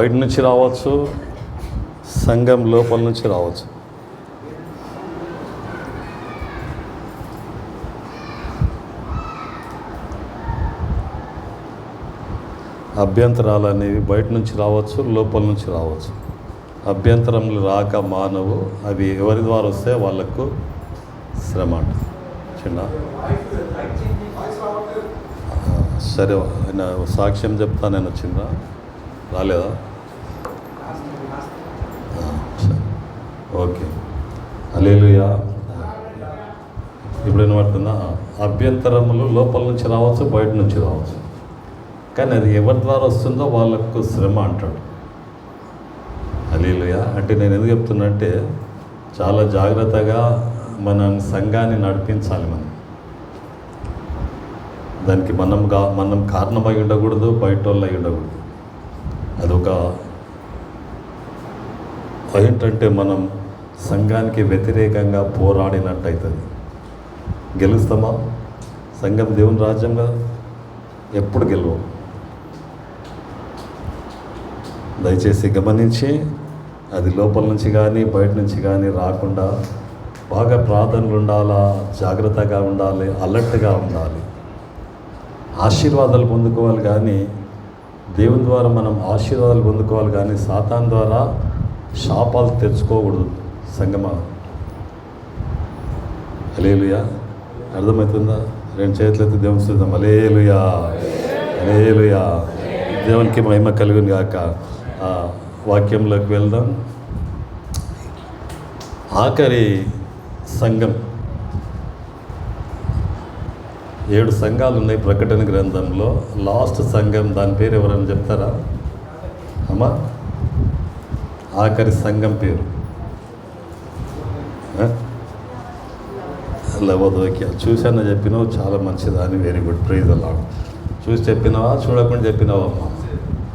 బయట నుంచి రావచ్చు, సంఘం లోపల నుంచి రావచ్చు. అభ్యంతరాలు అనేవి బయట నుంచి రావచ్చు, లోపల నుంచి రావచ్చు. అభ్యంతరములు రాక మానవు, అవి ఎవరి ద్వారా వస్తే వాళ్ళకు శ్రమ అంట. చిన్న సరే, ఆయన సాక్ష్యం చెప్తా నేను వచ్చిందా రాలేదా? సరే, ఓకే. హల్లెలూయా. ఇప్పుడు ఏమవుతుందా? అభ్యంతరములు లోపల నుంచి రావచ్చు, బయట నుంచి రావచ్చు. కానీ అది ఎవరి ద్వారా వస్తుందో వాళ్ళకు శ్రమ అంటాడు. హల్లెలూయా. అంటే నేను ఎందుకు చెప్తున్నా అంటే, చాలా జాగ్రత్తగా మన సంఘాన్ని నడిపించాలి. దానికి మనం కారణమై ఉండకూడదు, బయట వాళ్ళు అయి ఉండకూడదు. అదొక ఏంటంటే మనం సంఘానికి వ్యతిరేకంగా పోరాడినట్టు అవుతుంది. గెలుస్తామా? సంఘం దేవుని రాజ్యంగా ఎప్పుడు గెలవం. దయచేసి గమనించి, అది లోపల నుంచి కానీ బయట నుంచి కానీ రాకుండా బాగా ప్రార్థనలు ఉండాలా, జాగ్రత్తగా ఉండాలి, అలర్ట్గా ఉండాలి. ఆశీర్వాదాలు పొందుకోవాలి కానీ, దేవుని ద్వారా మనం ఆశీర్వాదాలు పొందుకోవాలి కానీ సాతాను ద్వారా శాపాలు తెచ్చుకోకూడదు. సంగమా, హల్లెలూయా. అర్థమవుతుందా? రెండు చేతులైతే దేవుని స్తుతిద్దాం. హల్లెలూయా, హల్లెలూయా. దేవునికి మహిమ కలుగును గాక. వాక్యంలోకి వెళ్దాం. ఆఖరి సంఘం, 7 సంఘాలు ఉన్నాయి ప్రకటన గ్రంథంలో. లాస్ట్ సంఘం, దాని పేరు ఎవరైనా చెప్తారా అమ్మా? ఆఖరి సంఘం పేరు లవోదికయ. చూసాను చెప్పినావు, చాలా మంచిది అని. Very good, praise the lord. చూసి చెప్పినావా, చూడకుండా చెప్పినావా అమ్మా?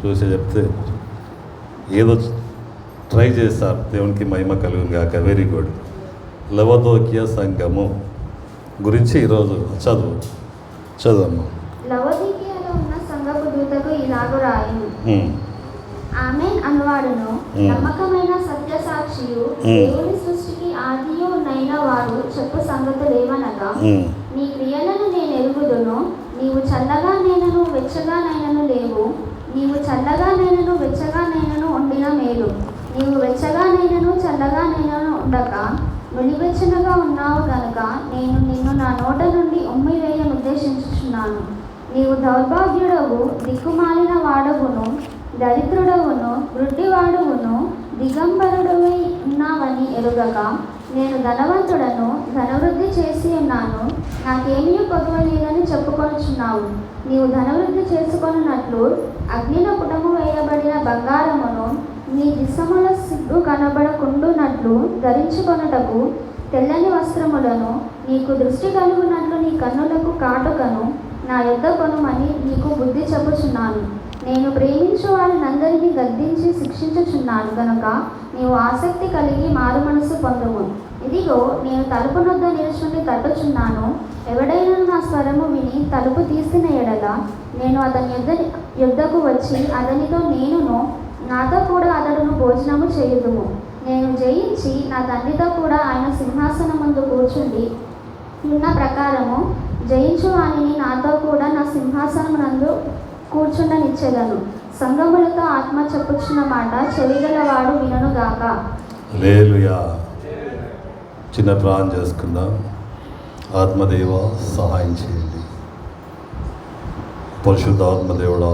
చూసి చెప్తే ఏదో ట్రై చేస్తారు. దేవునికి మహిమ కలుగును గాక. Very good. లవోదికయ సంఘము గురించి ఈరోజు చదువమ్మా. లవోదికయలో ఉన్న సంఘపు దూతకు ఇలాగ రాయును. ఆమేన్ అనువాడును, నమ్మకమైన సత్యసాక్షియు, దేవుని సృష్టికి ఆదియు నైన వారు చెప్పు సంగతులేమనగా, నీ క్రియలను నేను ఎరుగుదును. నీవు చల్లగా నేనను వెచ్చగా నైనను లేవు. నీవు చల్లగా నేనను వెచ్చగా నైనను ఉండిన మేలు. నీవు వెచ్చగా నైనను చల్లగా నైనను ఉండక నులివెచ్చనగా ఉన్నావు గనుక నేను నిన్ను నా నోట నుండి ఉమ్మివేయనుద్దేశించుచున్నాను. నీవు దౌర్భాగ్యుడవు, దిక్కుమాలిన వాడవును, దరిద్రుడవును, వృద్ధివాడువును, దిగంబరుడవై ఉన్నావని ఎరుగక, నేను ధనవంతుడను, ధనవృద్ధి చేసి ఉన్నాను, నాకేమీ కొదవలేదని చెప్పుకొనుచున్నావు. నీవు ధనవృద్ధి చేసుకొనున్నట్లు అగ్నిలో పుటము వేయబడిన బంగారమును నీ దిశముల సిగ్గు కనబడకుండునట్లు ధరించుకొనుటకు తెల్లని వస్త్రములను, నీకు దృష్టి కలుగునట్లు నీ కన్నులకు కాటుకను నా యొద్ద కొనుమని నీకు బుద్ధి చెప్పుచున్నాను. నేను ప్రేమించు వారినందరినీ గద్దించి శిక్షించుచున్నాను గనుక నీవు ఆసక్తి కలిగి మారు మనసు పొందుము. ఇదిగో, నేను తలుపు నొద్ద నిలుచుని తట్టుచున్నాను. ఎవడైనా నా స్వరము విని తలుపు తీసిన ఎడల నేను అతని యుద్ధకు వచ్చి అతనితో నేనును నాతో కూడా అతడును భోజనము చేయుదుము. నేను జయించి నా తండ్రితో కూడా ఆయన సింహాసనం ముందు కూర్చుండి ఉన్న ప్రకారము జయించు వానిని నాతో కూడా నా సింహాసనం నందు కూర్చుండనిచ్చేదను. సంఘములతో ఆత్మ చెప్పుచున్న మాట చెవిగలవాడు వినుగాక. హల్లెలూయా. చిన్న ప్రార్థన చేసుకుందాం. ఆత్మదేవ, సహాయం చేయండి. పరిశుద్ధ ఆత్మదేవుడా,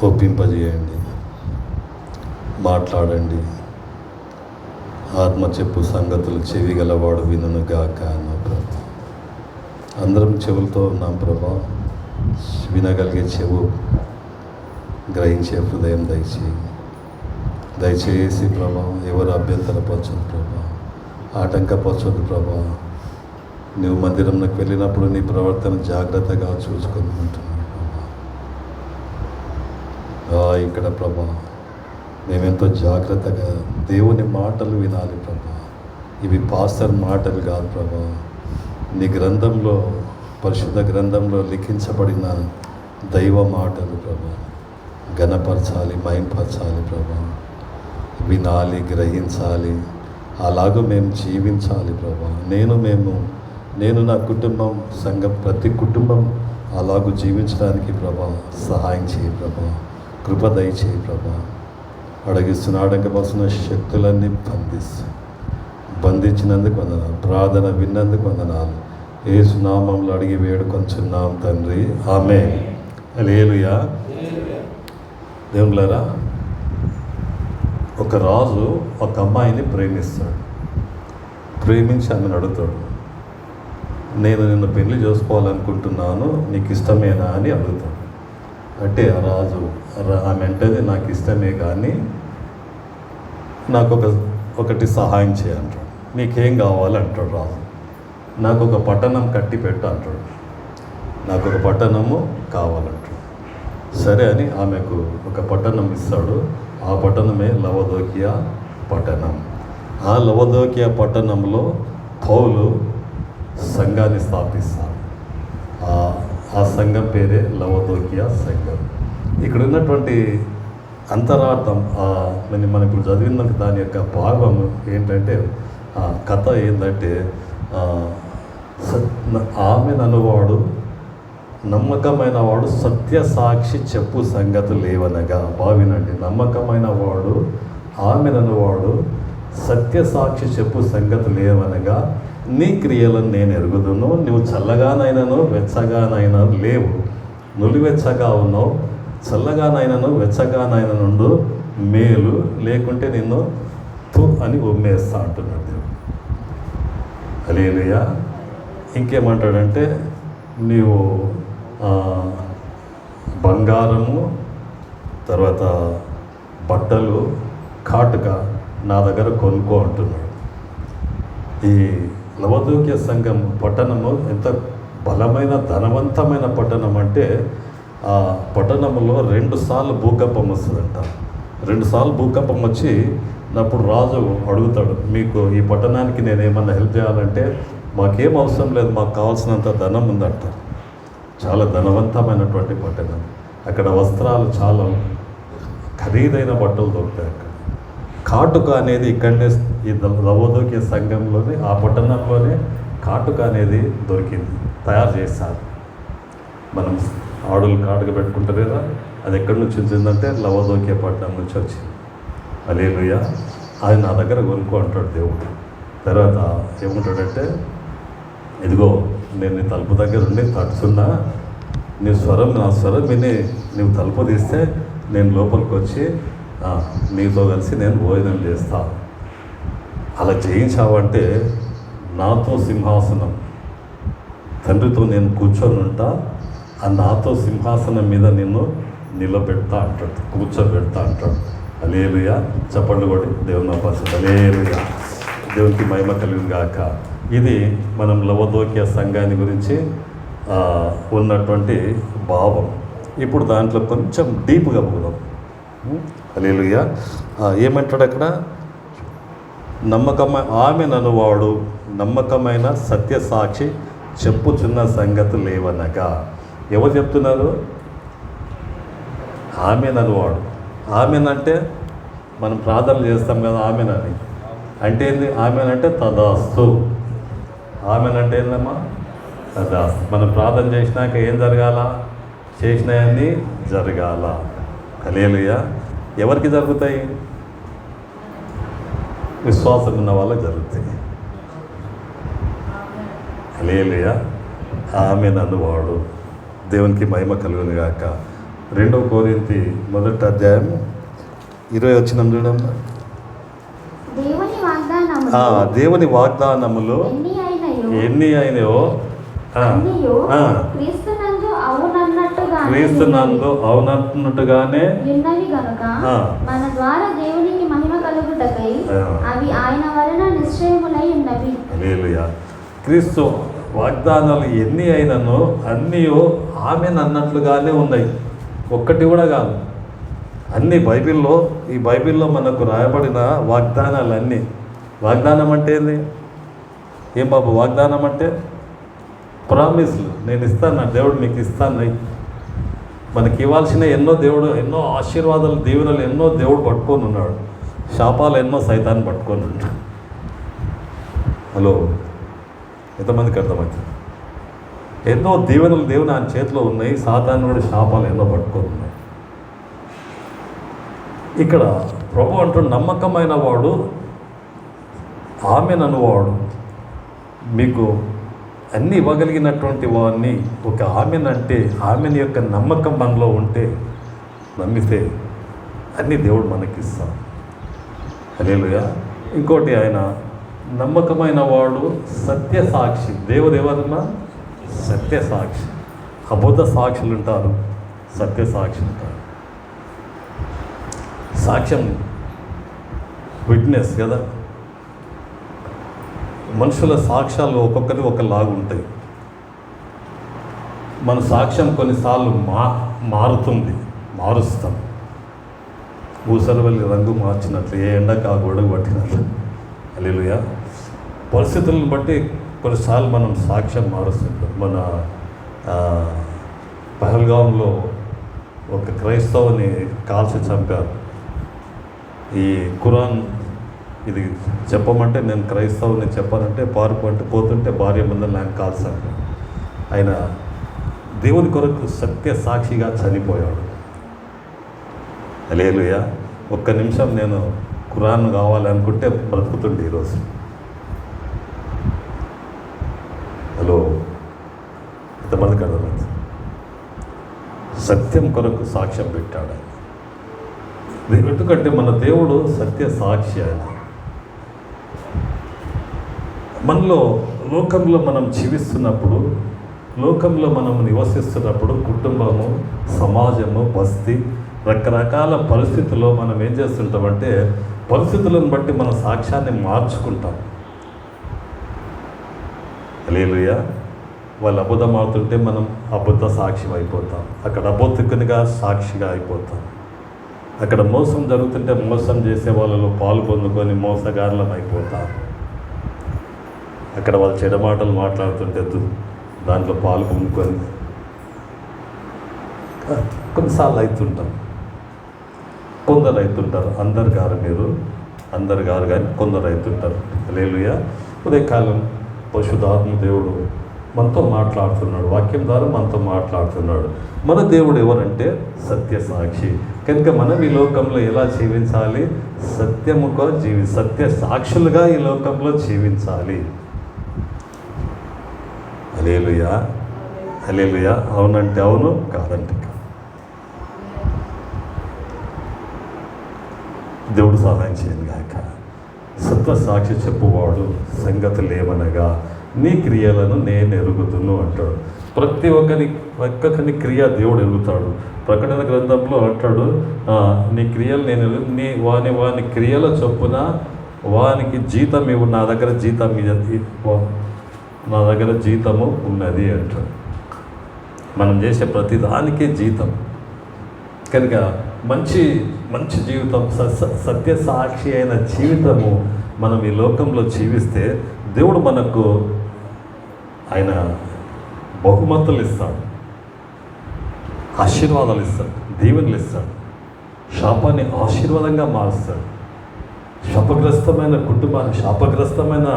ఒప్పింపజేయండి, మాట్లాడండి. ఆత్మ చెప్పు సంగతులు చెవి గలవాడు వినుగాక అన్న ప్రభా. అందరం చెవులతో ఉన్నాం ప్రభా. వినగలిగే చెవు, గ్రహించే హృదయం దయచేసి ప్రభా. ఎవరు అభ్యంతరపరచదు ప్రభా, ఆటంకపరచదు ప్రభా. నువ్వు మందిరంలోకి వెళ్ళినప్పుడు నీ ప్రవర్తన జాగ్రత్తగా చూసుకొని ఉంటున్నావు ప్రభా. ఇక్కడ ప్రభా మేమెంతో జాగ్రత్తగా దేవుని మాటలు వినాలి ప్రభా. ఇవి పాస్టర్ మాటలు కాదు ప్రభా. నీ గ్రంథంలో, పరిశుద్ధ గ్రంథంలో లిఖించబడిన దైవ మాటలు ప్రభా. ఘనపరచాలి, మహింపరచాలి ప్రభా. వినాలి, గ్రహించాలి, అలాగూ మేము జీవించాలి ప్రభా. నేను నా కుటుంబం, సంఘం, ప్రతి కుటుంబం అలాగూ జీవించడానికి ప్రభా సహాయం చేయి ప్రభా. కృప దయచేయి ప్రభా. అడగవలసిన శక్తులన్నీ బంధించినందుకు వందనాలు. ప్రార్థన విన్నందుకు వందనాలు. యేసు నామములో అడిగి వేడుకొంచున్నాం తండ్రి, ఆమేన్. హల్లెలూయా. దేవులారా, ఒక రాజు ఒక అమ్మాయిని ప్రేమిస్తాడు. ప్రేమించి ఆమెను అడుగుతాడు, నేను నిన్ను పెళ్లి చేసుకోవాలనుకుంటున్నాను, నీకు ఇష్టమేనా అని అడుగుతాడు. అంటే ఆ రాజు ఆమె అంటేది నాకు ఇష్టమే, కానీ నాకు ఒకటి సహాయం చేయంటాడు. నీకేం కావాలి అంటాడు రాజు. నాకు ఒక పట్టణం కట్టి పెట్టు అంటాడు. నాకు ఒక పట్టణము కావాలంటాడు. సరే అని ఆమెకు ఒక పట్టణం ఇస్తాడు. ఆ పట్టణమే లవదోకియా పట్టణం. ఆ లవదోకియా పట్టణంలో పౌలు సంఘాన్ని స్థాపిస్తాడు. ఆ సంఘం పేరే లవదోకియా సంఘం. ఇక్కడ ఉన్నటువంటి అంతరార్థం, మనం ఇప్పుడు చదివిన దాని యొక్క భాగం ఏంటంటే, కథ ఏంటంటే, ఆమె నన్నువాడు నమ్మకమైన వాడు సత్య సాక్షి చెప్పు సంగతి లేవనగా. భావినండి, నమ్మకమైన వాడు ఆమె నన్నువాడు సత్య సాక్షి చెప్పు సంగతి లేవనగా, నీ క్రియలను నేను ఎరుగుదును. నువ్వు చల్లగానైనాను వెచ్చగానైనా లేవు, నులివెచ్చగా ఉన్నావు. చల్లగానైనాను వెచ్చగానైనా మేలు, లేకుంటే నిన్ను తు అని ఉమ్మేస్తా అంటున్నాడు దేవుడు. హల్లెలూయా. ఇంకేమంటాడంటే, నీవు బంగారము, తర్వాత బట్టలు, కాటుక నా దగ్గర కొనుక్కో అంటున్నాడు. ఈ లవదోకియా సంఘం పట్టణము ఎంత బలమైన ధనవంతమైన పట్టణం అంటే, ఆ పట్టణంలో 2 సార్లు భూకంపం వస్తుందంట. 2 సార్లు భూకంపం వచ్చి అప్పుడు రాజు అడుగుతాడు, మీకు ఈ పట్టణానికి నేను ఏమన్నా హెల్ప్ చేయాలంటే, మాకేం అవసరం లేదు, మాకు కావాల్సినంత ధనం ఉందంట. చాలా ధనవంతమైనటువంటి పట్టణం. అక్కడ వస్త్రాలు చాలా ఖరీదైన బట్టలు దొరుకుతాయి. అక్కడ కాటుక అనేది ఇక్కడనే ఈ లవదోకియా సంఘంలోనే, ఆ పట్టణంలోనే కాటుక అనేది దొరికింది, తయారు చేస్తారు. మనం ఆడులు కాటుక పెట్టుకుంటారు కదా, అది ఎక్కడి నుంచి వచ్చిందంటే లవదోకియా పట్టణం నుంచి వచ్చింది. హల్లెలూయా. అది నా దగ్గర కొనుక్కో అంటాడు దేవుడు. తర్వాత ఏమంటాడంటే, ఇదిగో నేను నీ తలుపు దగ్గర ఉండి తడుచున్నా, నా స్వరం విని నువ్వు తలుపు తీస్తే నేను లోపలికి వచ్చి నీతో కలిసి నేను భోజనం చేస్తా. అలా చేయించావంటే నాతో సింహాసనం, తండ్రితో నేను కూర్చొని ఉంటా, ఆ నాతో సింహాసనం మీద నిన్ను నిలబెడతా అంటాడు, కూర్చోబెడతా అంటాడు. హల్లెలూయా. చప్పట్లు కొట్టి దేవుని పరిస్థితి. హల్లెలూయా. దేవునికి మహిమ కలిగిన గాక. ఇది మనం లవదోకియా సంఘాన్ని గురించి ఉన్నటువంటి భావం. ఇప్పుడు దాంట్లో కొంచెం డీప్గా పోదాం. హల్లెలూయా. ఏమంటాడు అక్కడ? ఆమె నన్నువాడు నమ్మకమైన సత్యసాక్షి చెప్పుచున్న సంగతి లేవనగా. ఎవరు చెప్తున్నారు? ఆమె నన్నువాడు. ఆమెనంటే మనం ప్రార్థన చేస్తాం కదా, ఆమెనని అంటే ఏంది? ఆమెనంటే తదాస్తు. ఆమెనంటే ఏందమ్మా? తదాస్తు. మనం ప్రార్థన చేసినాక ఏం జరగాల? చేసినవన్నీ జరగాల. హల్లెలూయా. ఎవరికి జరుగుతాయి? విశ్వాసం ఉన్న వాళ్ళకి జరుగుతాయి. హల్లెలూయా. ఆమె నన్నువాడు. దేవునికి మహిమ కలుగును గాక. 2 కొరింథీ 1వ అధ్యాయం 20 వచనం చూడమ్మా. దేవుని వాగ్దానములు ఎన్ని అయినాయో క్రీస్తునందు అవునట్టుగానే మన ద్వారా దేవునికి మహిమ కలుగుటకై అవి ఆయన వలన నిశ్చయములై ఉన్నవి. హల్లెలూయా. క్రీస్తు వాగ్దానాలు ఎన్ని అయినను అన్నీ ఆమెను అన్నట్లుగానే ఉన్నాయి. ఒక్కటి కూడా కాదు. అన్ని ఈ బైబిల్లో మనకు రాయబడిన వాగ్దానాలు అన్నీ. వాగ్దానం అంటే ఏంది? ఏం బాబు వాగ్దానం అంటే? ప్రామిస్లు. నేను ఇస్తాను, దేవుడు మీకు ఇస్తాను. మనకి ఇవ్వాల్సిన ఎన్నో ఆశీర్వాదాలు, దీవెనలు ఎన్నో దేవుడు పట్టుకొని ఉన్నాడు. శాపాలు ఎన్నో సైతాన్ని పట్టుకొని ఉన్నాడు. హలో, ఎంతమందికి అర్థమవుతుంది? ఎన్నో దీవెనలు దేవుని ఆయన చేతిలో ఉన్నాయి, సాతాను కూడా శాపాలు ఎన్నో పట్టుకొని ఉన్నాయి. ఇక్కడ ప్రభు అంటూ నమ్మకమైన వాడు, ఆమెననువాడు, మీకు అన్నీ ఇవ్వగలిగినటువంటి వాడిని ఒక ఆమెనంటే, ఆమెని యొక్క నమ్మకం మనలో ఉంటే, నమ్మితే అన్నీ దేవుడు మనకిస్తాడు. హల్లెలూయా. ఇంకోటి, ఆయన నమ్మకమైన వాడు సత్య సాక్షి. దేవుడు ఎవరన్నా సత్య సాక్షి. అబద్ధ సాక్షులు ఉంటారు, సత్య సాక్షి ఉంటారు. సాక్ష్యం విట్నెస్ కదా. మనుషుల సాక్ష్యాలు ఒక్కొక్కటి ఒకలాగా ఉంటాయి. మన సాక్ష్యం కొన్నిసార్లు మారుస్తాం. ఊసరు వెళ్ళి రంగు మార్చినట్లు, ఏ ఎండకు ఆ గొడవ పట్టినట్లు. హల్లెలూయా. పరిస్థితులను బట్టి కొన్నిసార్లు మనం సాక్ష్యం మారుస్తుంటాం. మన పహల్గాంలో ఒక క్రైస్తవుని కాల్చి చంపారు. ఈ ఖురాన్ ఇది చెప్పమంటే, నేను క్రైస్తవుని చెప్పానంటే పోతుంటే భార్య ముందర నాకు కాల్చాను. ఆయన దేవుని కొరకు సత్య సాక్షిగా చనిపోయాడు. హల్లెలూయా. ఒక్క నిమిషం నేను ఖురాన్ కావాలనుకుంటే బ్రతుకుతుండే ఈరోజు. హలో, ఎంతమందికి అర్థమైంది? సత్యం కొరకు సాక్ష్యం పెట్టాడు ఆయన. ఎందుకంటే మన దేవుడు సత్య సాక్షి. ఆయన మనలో లోకంలో మనం జీవిస్తున్నప్పుడు, లోకంలో మనం నివసిస్తున్నప్పుడు, కుటుంబము, సమాజము, బస్తీ, రకరకాల పరిస్థితుల్లో మనం ఏం చేస్తుంటామంటే, పరిస్థితులను బట్టి మన సాక్ష్యాన్ని మార్చుకుంటాం. హల్లెలూయా. వాళ్ళు అబద్ధం ఆడుతుంటే మనం అబద్ధ సాక్షి అయిపోతాం. అక్కడ అబద్ధికునిగా సాక్షిగా అయిపోతాం. అక్కడ మోసం జరుగుతుంటే మోసం చేసే వాళ్ళలో పాలు పొందుకొని మోసగారులం అయిపోతాం. అక్కడ వాళ్ళు చెడమాటలు మాట్లాడుతుంటే దాంట్లో పాలు పొందుకొని కొన్నిసార్లు అవుతుంటాం. కొందరు అవుతుంటారు. అందరు గారు కానీ కొందరు అవుతుంటారు. హల్లెలూయా. ఉదయకాలం పరిశుద్ధాత్మ దేవుడు మనతో మాట్లాడుతున్నాడు, వాక్యం ద్వారా మనతో మాట్లాడుతున్నాడు. మన దేవుడు ఎవరంటే సత్య సాక్షి. కనుక మనం ఈ లోకంలో ఎలా జీవించాలి? సత్యముగా సత్య సాక్షులుగా ఈ లోకంలో జీవించాలి. హల్లెలూయా. హల్లెలూయా. అవునంటే అవును, కాదంటే కాదు. దేవుడు సహాయం చేయను గాక. సత్య సాక్షి చెప్పువాడు సంగతులు ఏమనగా, నీ క్రియలను నేను ఎరుగుతును అంటాడు. ప్రతి ఒక్కరిని క్రియ దేవుడు ఎరుగుతాడు. ప్రకటన గ్రంథంలో అంటాడు, నీ క్రియలు నేను వాని క్రియల చొప్పున వానికి జీతం ఇవ్వు, నా దగ్గర జీతము ఉన్నది అంటాడు. మనం చేసే ప్రతి దానికి జీతం. కనుక మంచి జీవితం, సత్య సాక్షి అయిన జీవితము మనం ఈ లోకంలో జీవిస్తే దేవుడు మనకు ఆయన బహుమతులు ఇస్తాడు, ఆశీర్వాదాలు ఇస్తాడు, దీవెనలు ఇస్తాడు. శాపాన్ని ఆశీర్వాదంగా మారుస్తాడు. శాపగ్రస్తమైన కుటుంబాన్ని, శాపగ్రస్తమైన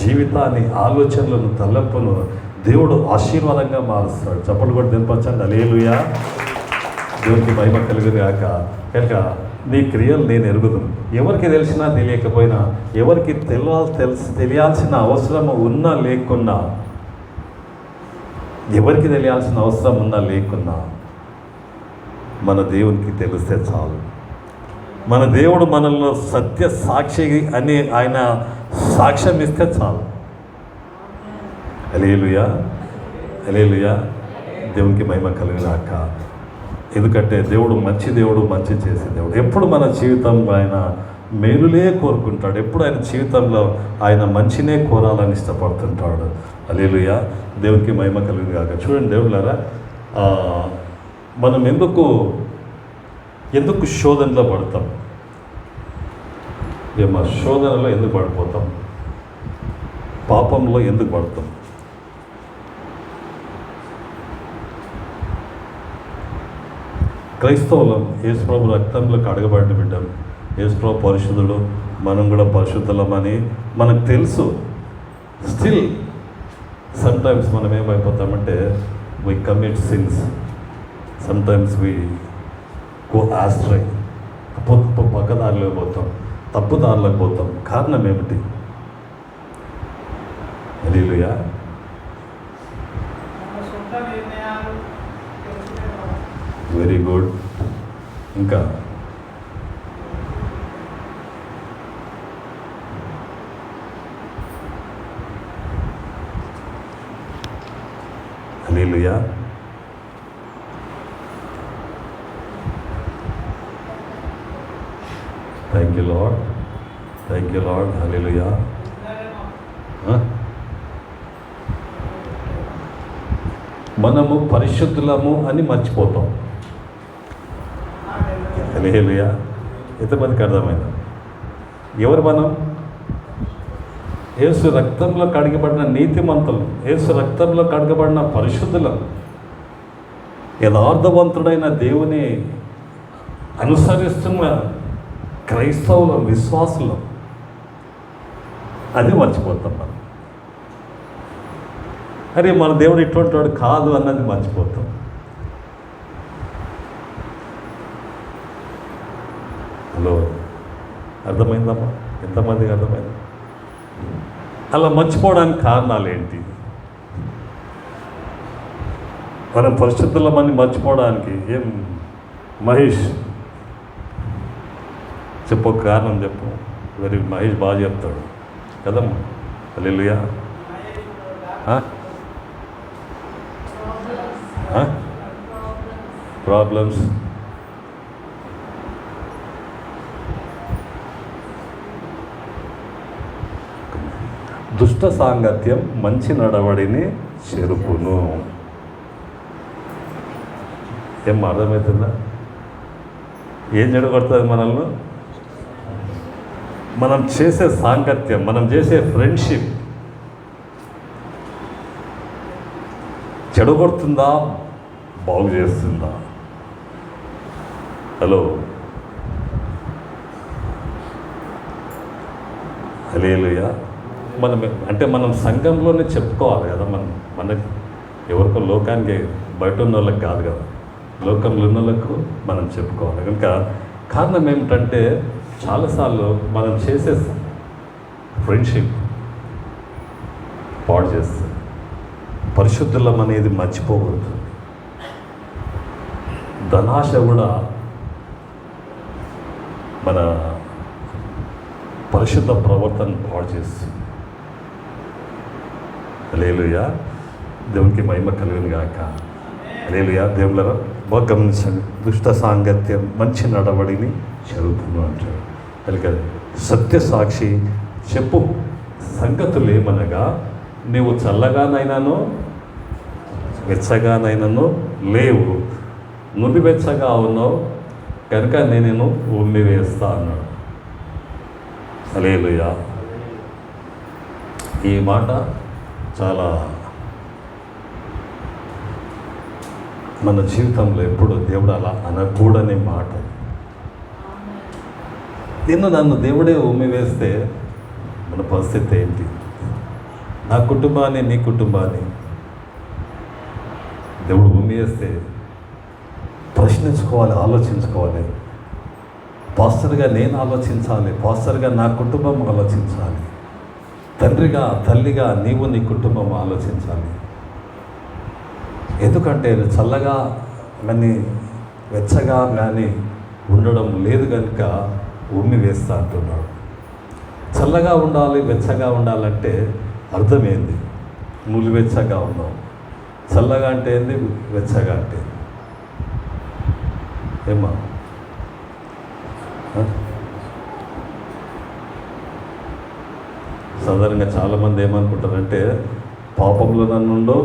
జీవితాన్ని, ఆలోచనలను, తలపును దేవుడు ఆశీర్వాదంగా మారుస్తాడు. చప్పట్లు కూడా దింపచ్చండి. హల్లెలూయా. దేవునికి మహిమ కలుగును గాక. కనుక నీ క్రియలు నేను ఎరుగుదును. ఎవరికి తెలిసినా తెలియకపోయినా, ఎవరికి తెలియాల్సిన అవసరం ఉన్నా లేకున్నా, ఎవరికి తెలియాల్సిన అవసరం ఉన్నా లేకున్నా, మన దేవునికి తెలిస్తే చాలు. మన దేవుడు మనలో సత్య సాక్షి అని ఆయన సాక్ష్యం ఇస్తే చాలు. హల్లెలూయా. హల్లెలూయా. దేవునికి మహిమ కలుగును గాక. ఎందుకంటే దేవుడు మంచి చేసే దేవుడు. ఎప్పుడు మన జీవితం ఆయన మేలులే కోరుకుంటాడు. ఎప్పుడు ఆయన జీవితంలో ఆయన మంచినే కోరాలని ఇష్టపడుతుంటాడు. హల్లెలూయా. దేవునికి మహిమ కలుగును గాక. చూడండి దేవుళ్ళారా, మనం ఎందుకు శోధనలో పడతాం? ఏమో శోధనలో ఎందుకు పడిపోతాం? పాపంలో ఎందుకు పడతాం? క్రైస్తవులం యేసుప్రభు రక్తంలో కడగబడిన బిడ్డం, యేసుప్రభు పరిశుద్ధుడు, మనం కూడా పరిశుద్ధులమని మనకు తెలుసు. స్టిల్ సమ్టైమ్స్ మనం ఏమైపోతామంటే we commit sins, sometimes we go astray, పక్కదారిలో పోతాం, తప్పుదారులకు పోతాం. కారణం ఏమిటి? హల్లెలూయా. Very good. ఇంకా hallelujah. Thank you lord, thank you lord. Hallelujah. మనము పరిశుద్ధులము అని మర్చిపోతాం. హల్లెలూయా. ఎంతమందికి అర్థమైంది? ఎవరు మనం? యేసు రక్తంలో కడగబడిన నీతిమంతులు, యేసు రక్తంలో కడగబడిన పరిశుద్ధులం, యథార్థవంతుడైన దేవుని అనుసరిస్తున్న క్రైస్తవులం, విశ్వాసులం. అది మర్చిపోతాం మనం. అరే మన దేవుడు ఇటువంటి వాడు కాదు అన్నది మర్చిపోతాం. హలో, అర్థమైందమ్మా? ఎంతమందికి అర్థమైంది? అలా మర్చిపోవడానికి కారణాలు ఏంటి? మనం పరిశుద్ధులమని మర్చిపోవడానికి ఏం? మహేష్ చెప్పు, ఒక కారణం చెప్పు. మహేష్ బాగా చెప్తాడు కదమ్మా. హల్లెలూయా. ప్రాబ్లమ్స్. దుష్ట సాంగత్యం మంచి నడవడిని చెరుపును. ఏం అర్థమవుతుందా? ఏం చెడగొడుతుంది మనల్ని? మనం చేసే సాంగత్యం, మనం చేసే ఫ్రెండ్షిప్ చెడగొడుతుందా, బాగు చేస్తుందా? హలో, హల్లెలూయా. మనం సంఘంలోనే చెప్పుకోవాలి కదా. మనకి ఎవరికో లోకానికి బయట ఉన్న వాళ్ళకి కాదు కదా, లోకంలో ఉన్న వాళ్ళకు మనం చెప్పుకోవాలి. కనుక కారణం ఏమిటంటే చాలాసార్లు మనం చేసే ఫ్రెండ్షిప్ పాడు చేస్తుంది. పరిశుద్ధులం అనేది మర్చిపోకూడదు. ధనాశ కూడా మన పరిశుద్ధ ప్రవర్తన పాడు చేస్తుంది. హల్లెలూయా. దేవునికి మహిమ కలుగును గాక. హల్లెలూయా. దేవుళ్ళరా బాగా గమనించండి. దుష్ట సాంగత్యం మంచి నడవడిని చెరుపును అంటారు. కనుక సత్య సాక్షి చెప్పు సంగతులు ఏమనగా, నీవు చల్లగానైనాను వెచ్చగానైనాను లేవు, నువ్వు వెచ్చగా ఉన్నావు కనుక నేను ఉమ్మి వేస్తా అన్నాడు. హల్లెలూయా. ఈ మాట చాలా మన జీవితంలో ఎప్పుడు దేవుడు అలా అనకూడని మాట. నన్ను దేవుడే ఉమ్మి వేస్తే మన పరిస్థితి ఏంటి? నా కుటుంబాన్ని, నీ కుటుంబాన్ని దేవుడు ఉమ్మి వేస్తే ప్రశ్నించుకోవాలి, ఆలోచించుకోవాలి. పాస్టర్గా నేను ఆలోచించాలి, పాస్టర్గా నా కుటుంబం ఆలోచించాలి, తండ్రిగా తల్లిగా నీవు నీ కుటుంబం ఆలోచించాలి. ఎందుకంటే చల్లగా కానీ వెచ్చగా కానీ ఉండడం లేదు కనుక ఉమ్మి వేస్తా అంటున్నాడు. చల్లగా ఉండాలి, వెచ్చగా ఉండాలంటే అర్థమైంది. నువ్వు వెచ్చగా ఉన్నావు. చల్లగా అంటే ఏంది, వెచ్చగా అంటే ఏమా? సాధారణంగా చాలామంది ఏమనుకుంటారంటే పాపంలో నన్నుండో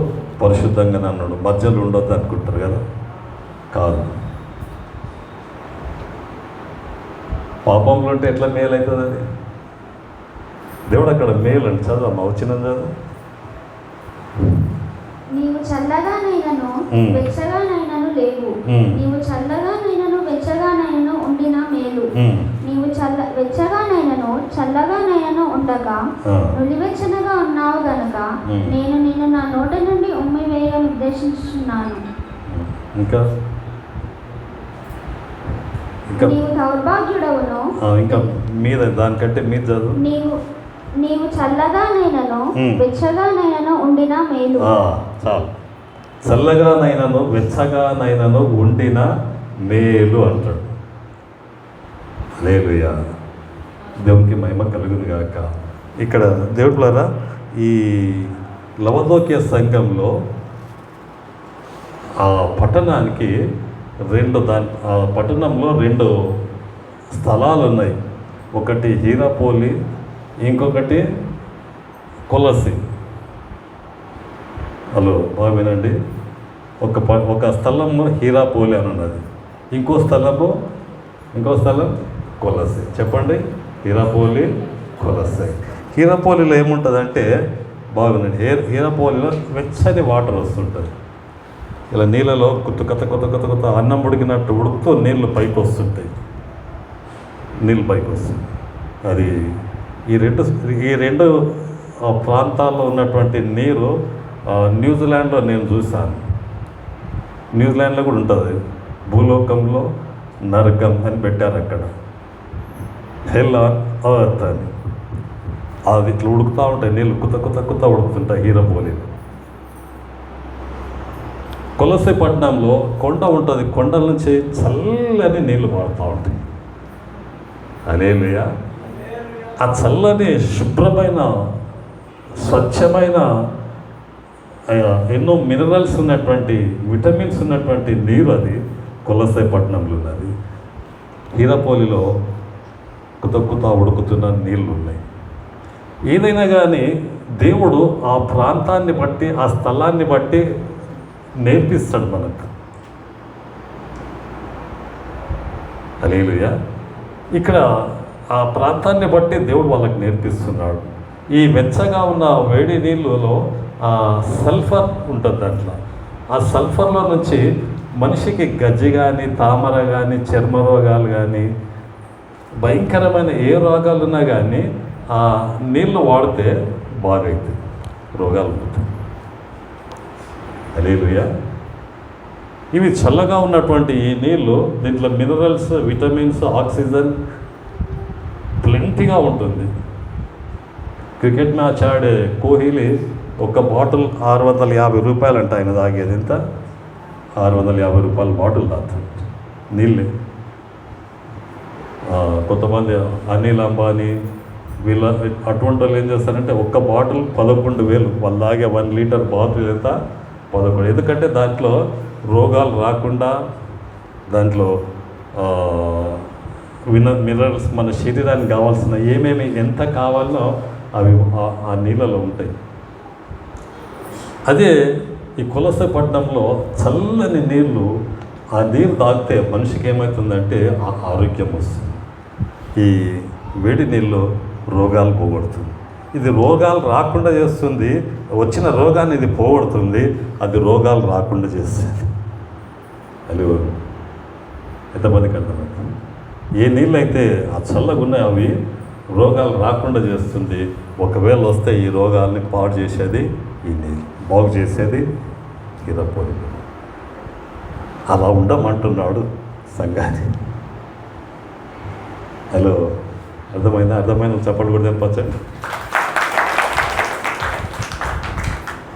పరిశుద్ధంగా నన్ను మధ్యలో ఉండొద్దు అనుకుంటారు కదా. కాదు, పాపంలో ఉంటే ఎట్లా మేలు అవుతుంది? అది దేవుడు అక్కడ మేలు అంటే చదవమ్మా, వచ్చిన చదువు. నీవు చల్లగానైనను వెచ్చగానైనను లేవు, నీవు చల్లగానైనను నీవు వెచ్చగానైనను చల్లగానైనను ఉండగా నులివెచ్చనగా ఉన్నావు గనుక నేను నిన్ను నా నోట నుండి ఉమ్మి వేయాలని ఉద్దేశించున్నాను. ఇంకా నీవు దౌర్భాగ్యుడవును. ఇంకా మీద దానికంటే మీద చదువు. నీవు చల్లగానైనను వెచ్చగానైనను ఉండిన మేలు. చాలు. చల్లగానైనను వెచ్చగానైనను ఉండిన మేలు అంటాడు. హల్లెలూయా, దేవునికి మహిమ కలుగును గాక. ఇక్కడ దేవుడులారా, ఈ లవదోక్య సంఘంలో ఆ పట్టణానికి ఆ పట్టణంలో 2 స్థలాలు ఉన్నాయి. ఒకటి హీరాపోలి, ఇంకొకటి కొలసి. హలో, బాగా వినండి. ఒక స్థలము హీరాపోలి అని ఉన్నది, ఇంకో స్థలం కొలసి. చెప్పండి, హీరాపోలి, కొలసి. హీరాపోలిలో ఏముంటుందంటే, బాగుందండి, హీరాపోలిలో వెచ్చని వాటర్ వస్తుంటుంది. ఇలా నీళ్ళలో కొత్త అన్నం ఉడికినట్టు ఉడుకుతూ నీళ్ళు పైకి వస్తాయి. అది ఈ రెండు ప్రాంతాల్లో ఉన్నటువంటి నీరు న్యూజిలాండ్లో నేను చూశాను. న్యూజిలాండ్లో కూడా ఉంటుంది. భూలోకంలో నరకం అని పెట్టారు అక్కడ, హెల్ ఆన్ ఎర్త్ అని. అది ఇట్లా ఉడుకుతూ ఉంటాయి నీళ్ళు, కుత్త ఉడుకుతుంటాయి హీరాపోలిలో. కొలసీ పట్టణంలో కొండ ఉంటుంది, కొండల నుంచి చల్లని నీళ్లు పారుతూ ఉంటాయి. హల్లెలూయా. ఆ చల్లని శుభ్రమైన స్వచ్ఛమైన ఎన్నో మినరల్స్ ఉన్నటువంటి, విటమిన్స్ ఉన్నటువంటి నీరు అది కొలసీ పట్టణంలో ఉన్నది. హీరాపోలిలో కుత ఉడుకుతున్న నీళ్ళు ఉన్నాయి. ఏదైనా కానీ దేవుడు ఆ ప్రాంతాన్ని బట్టి, ఆ స్థలాన్ని బట్టి నేర్పిస్తాడు మనకు. హల్లెలూయా. ఇక్కడ ఆ ప్రాంతాన్ని బట్టి దేవుడు వాళ్ళకి నేర్పిస్తున్నాడు. ఈ వెచ్చగా ఉన్న వేడి నీళ్ళలో సల్ఫర్ ఉంటుంది. దాంట్లో ఆ సల్ఫర్లో నుంచి మనిషికి గజ్జి కానీ, తామర కానీ, చర్మ రోగాలు కానీ, భయంకరమైన ఏ రోగాలు ఉన్నా కానీ ఆ నీళ్ళు వాడితే బాగైతే రోగాలు పోతాయి. హల్లెలూయా. ఇవి చల్లగా ఉన్నటువంటి ఈ నీళ్ళు, దీంట్లో మినరల్స్, విటమిన్స్, ఆక్సిజన్ ప్లెంటీగా ఉంటుంది. క్రికెట్ మ్యాచ్ ఆడే కోహ్లీ ఒక బాటిల్ 650 రూపాయలు అంట ఆయన తాగేది. ఎంత? 650 రూపాయల బాటిల్ తాగుతాడు నీళ్ళే. కొంతమంది అనిల్ అంబానీ వీళ్ళ అటువంటి వాళ్ళు ఏం చేస్తారంటే ఒక్క బాటిల్ 11,000. వాళ్ళు తాగే 1 లీటర్ బాటిల్ ఎంత? 11. ఎందుకంటే దాంట్లో రోగాలు రాకుండా, దాంట్లో మినరల్స్ మన శరీరానికి కావాల్సిన ఏమేమి ఎంత కావాలో అవి ఆ నీళ్ళలో ఉంటాయి. అదే ఈ కొలసీ పట్టణంలో చల్లని నీళ్ళు, ఆ నీరు తాగితే మనిషికి ఏమవుతుందంటే ఆరోగ్యం వస్తుంది. ఈ వేడి నీళ్ళు రోగాలు పోగొడుతుంది. ఇది రోగాలు రాకుండా చేస్తుంది. వచ్చిన రోగాన్ని ఇది పోగొడుతుంది. అది రోగాలు రాకుండా చేస్తుంది. హలో, ఎంతమందికి అర్థమవుతుంది? ఏ నీళ్ళు అయితే ఆ చల్లగా ఉన్నాయో అవి రోగాలు రాకుండా చేస్తుంది. ఒకవేళ వస్తే ఈ రోగాల్ని పాడు చేసేది ఈ నీళ్ళు, బాగు చేసేది హీరాపోలి. అలా ఉండమంటున్నాడు సంఘాన్ని. హలో, అర్థమైన చెప్పండి కూడా తెంపచ్చండి.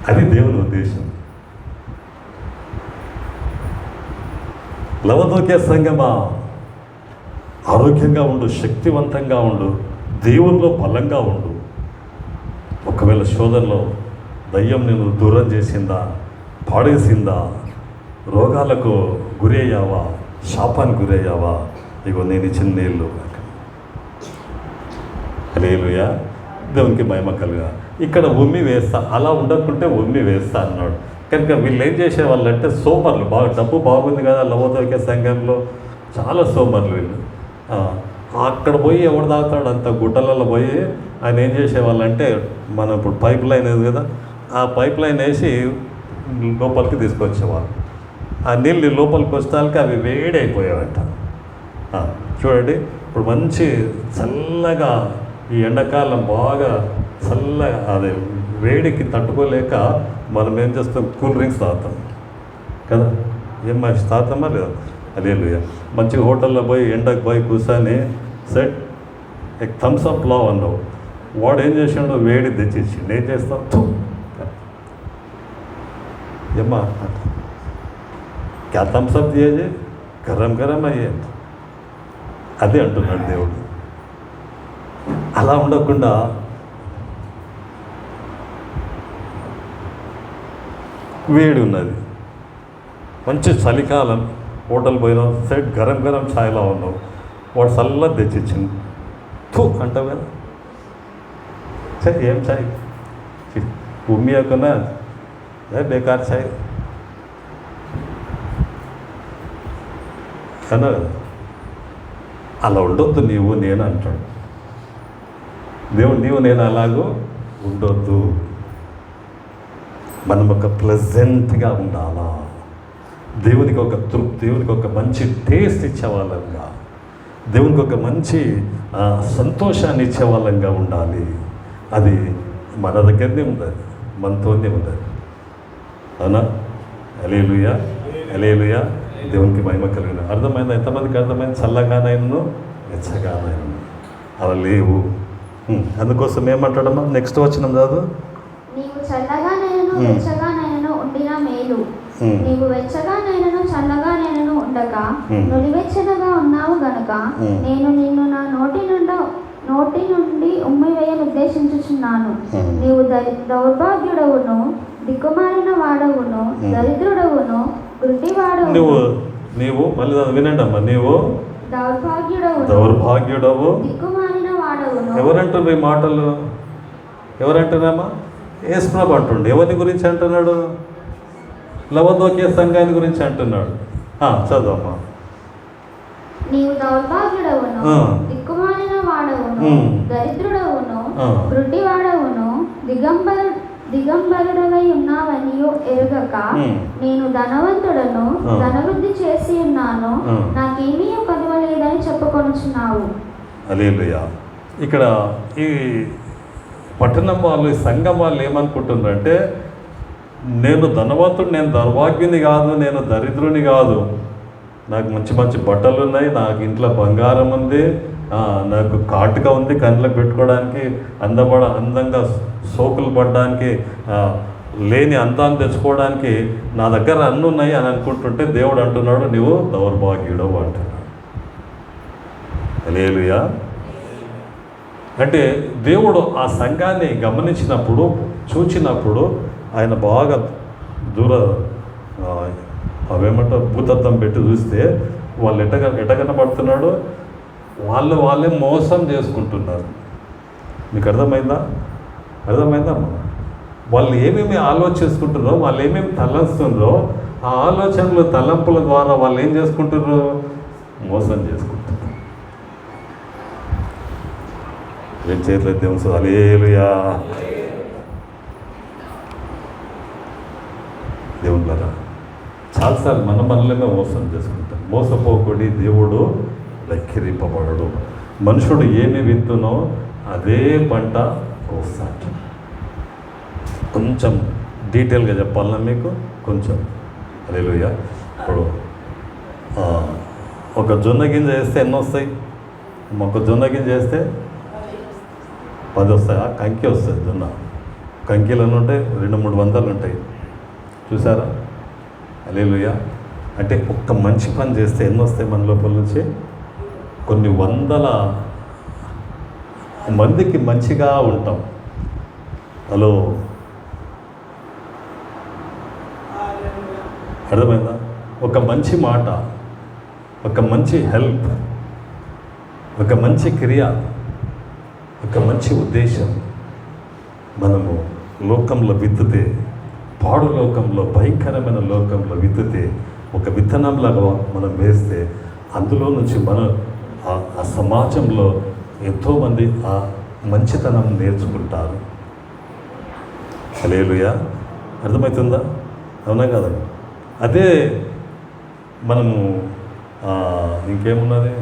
అది దేవుని ఉద్దేశం. లవదోక్య సంఘమా, ఆరోగ్యంగా ఉండు, శక్తివంతంగా ఉండు, దేవుల్లో బలంగా ఉండు. ఒకవేళ శోధనలో దయ్యం నేను దూరం చేసిందా, పాడేసిందా, రోగాలకు గురయ్యావా, శాపానికి గురయ్యావా, ఇగో నేను ఇచ్చిన నీళ్ళు. హల్లెలూయా, దేవునికి మహిమ కలుగా. ఇక్కడ ఉమ్మి వేస్తా, అలా ఉండకుంటే ఉమ్మి వేస్తా అన్నాడు. కనుక వీళ్ళు ఏం చేసేవాళ్ళంటే సోమర్లు, బాగా డబ్బు బాగుంది కదా లవదోక్య సంఘంలో, చాలా సోమర్లు వీళ్ళు. అక్కడ పోయి ఎవడు తాగుతాడు? అంత గుట్టలలో పోయి ఆయన ఏం చేసేవాళ్ళంటే, మనం ఇప్పుడు పైప్ లైన్ వేది కదా, ఆ పైప్ లైన్ వేసి లోపలికి తీసుకొచ్చేవాళ్ళు. ఆ నీళ్ళు లోపలికి వచ్చేదానికి అవి వేడి అయిపోయావంట. చూడండి, ఇప్పుడు మంచి చల్లగా ఈ ఎండాకాలం బాగా చల్లగా అదే వేడికి తట్టుకోలేక మనం ఏం చేస్తాం, కూల్ డ్రింక్స్ తాగుతాం కదా. ఏం మంచి తాగుతామా లేదా? అదేలుగా మంచి హోటల్లో పోయి ఎండకు పోయి కూర్చొని సెట్ ఒక థమ్స్ అప్ లో అన్నావు, వాడు ఏం చేసాడు, వేడి తెచ్చిచ్చిండు. ఏం చేస్తాం, ఏమ్మా క్యా థమ్స్ అప్ తీయజే, గరం గరం అయ్యే. అదే అంటున్నాడు దేవుడు. అలా ఉండకుండా వేడి ఉన్నది, మంచి చలికాలం, హోటల్ పోయినావు, సెట్ గరం గరం ఛాయ్లా ఉన్నావు, వాడు చల్ల తెచ్చిచ్చింది. అంటావు కదా, సరే ఏం ఛాయ్ ఉమ్మి అక్కనా బేకార్ ఛాయ్ అన్నా కదా. అలా ఉండొద్దు నీవు నేను అంటాడు దేవుడు. నీవు నేను అలాగూ ఉండొద్దు. మనం ఒక ప్లెజెంట్గా ఉండాలా, దేవునికి ఒక తృప్తి, దేవునికి ఒక మంచి టేస్ట్ ఇచ్చేవాళ్ళంగా, దేవునికి ఒక మంచి సంతోషాన్ని ఇచ్చేవాళ్ళంగా ఉండాలి. అది మన దగ్గరనే ఉండదు, మనతోనే ఉండదు. అవునా? హల్లెలూయా, హల్లెలూయా. దేవునికి మహిమ కలిగిన. అర్థమైంది? ఎంతమందికి అర్థమైంది? చల్లగానైనను వెచ్చగానైనను అలా లేవు. అందుకోసం ఏమంటాడమ్మా, నెక్స్ట్ వచనం కాదు, నీవు చల్లగానైనను వెచ్చగానైనను ఉండిన మేలు, నీవు వెచ్చగానైనను చల్లగానైనను ఉండక నులివెచ్చనగా ఉన్నావు గనుక నేను నిన్ను నా నోటి నుండి ఉమ్మివేయను ఉద్దేశించుచున్నాను. నీవు దౌర్భాగ్యుడవును, దిక్కుమాలిన వాడవును, దరిద్రుడవును, గుడ్డివాడవు. నీవు మళ్ళీ వినండి అమ్మా, నీవు దౌర్భాగ్యుడవు, దిక్కుమాలిన వాడవును. ఎవరంటారు ఈ మాటలు? ఎవరంటారమ్మా? యేసుప్రభు అంటుండే. ఎవరి గురించి అంటున్నాడు? లవదోకియ సంఘాన్ని గురించి అంటున్నాడు. చదవమ్మా. నీవు దౌర్భాగ్యుడవును, దిక్కుమాలిన వాడవును, దరిద్రుడవును, గుడ్డివాడవును, దిగంబరుడవై ఉన్నావనియు ఎరుగక నేను ధనవంతుడను, ధనవృద్ధి చేసి ఉన్నాను, నాకేమీ కొదవలేదని చెప్పుకొనుచున్నావు. హల్లెలూయా. ఇక్కడ ఈ పట్టణం వాళ్ళు, ఈ సంఘం వాళ్ళు ఏమనుకుంటున్నారంటే, నేను ధనవంతుడు, నేను దౌర్భాగ్యుని కాదు, నేను దరిద్రుని కాదు, నాకు మంచి మంచి బట్టలు ఉన్నాయి, నాకు ఇంట్లో బంగారం ఉంది, నాకు కాటుగా ఉంది కళ్ళకు పెట్టుకోవడానికి, అందంగా సోకులు పడడానికి, లేని అందాన్ని తెచ్చుకోవడానికి నా దగ్గర అన్నీ ఉన్నాయి అని అనుకుంటుంటే దేవుడు అంటున్నాడు, నీవు దౌర్భాగ్యుడవు అంటున్నాడు. హల్లెలూయా. అంటే దేవుడు ఆ సంఘాన్ని గమనించినప్పుడు, చూచినప్పుడు ఆయన బాగా అవేమంటారు, భూతత్వం పెట్టి చూస్తే వాళ్ళు ఎటగనబడుతున్నాడు, వాళ్ళే మోసం చేసుకుంటున్నారు. మీకు అర్థమైందా? వాళ్ళు ఏమేమి ఆలోచించుకుంటున్నారో, వాళ్ళు ఏమేమి తలంస్తుందో, ఆ ఆలోచనలు తలంపుల ద్వారా వాళ్ళు ఏం చేసుకుంటున్నారు, మోసం చేసుకుంటున్నారు. ఏం చేయట్లేదు దేవుడు. హల్లెలూయా. దేవుళ్ళరా, చాలాసార్లు మనల్ని మోసం చేసుకుంటాం. మోసపోకూడి దేవుడు లెక్కిరింపబడడు. మనుషుడు ఏమి విత్తునో అదే పంట కోస్తాడు. కొంచెం డీటెయిల్గా చెప్పాలన్నా మీకు కొంచెం. హల్లెలూయా. ఇప్పుడు ఒక జొన్న గింజ వేస్తే ఎన్ని వస్తాయి? ఒక జొన్న గింజ వేస్తే 10 వస్తాయి. కంకి వస్తుంది. జొన్న కంకిలు ఎన్ని ఉంటాయి? 200-300 ఉంటాయి. చూసారా? హల్లెలూయా. అంటే ఒక్క మంచి పని చేస్తే ఎన్ని వస్తాయి మన లోపల నుంచి? కొన్ని వందల మందికి మంచిగా ఉంటాం. హలో, అర్థమైందా? ఒక మంచి మాట, ఒక మంచి హెల్ప్, ఒక మంచి క్రియ, ఒక మంచి ఉద్దేశం మనము లోకంలో విత్తితే, పాడు లోకంలో, భయంకరమైన లోకంలో విత్తితే, ఒక విత్తనంలాగా మనం వేస్తే అందులో నుంచి మన ఆ సమాజంలో ఎంతోమంది ఆ మంచితనం నేర్చుకుంటారు. హల్లెలూయా. అర్థమవుతుందా? అవునా కదా? అదే మనము ఇంకేమున్నది,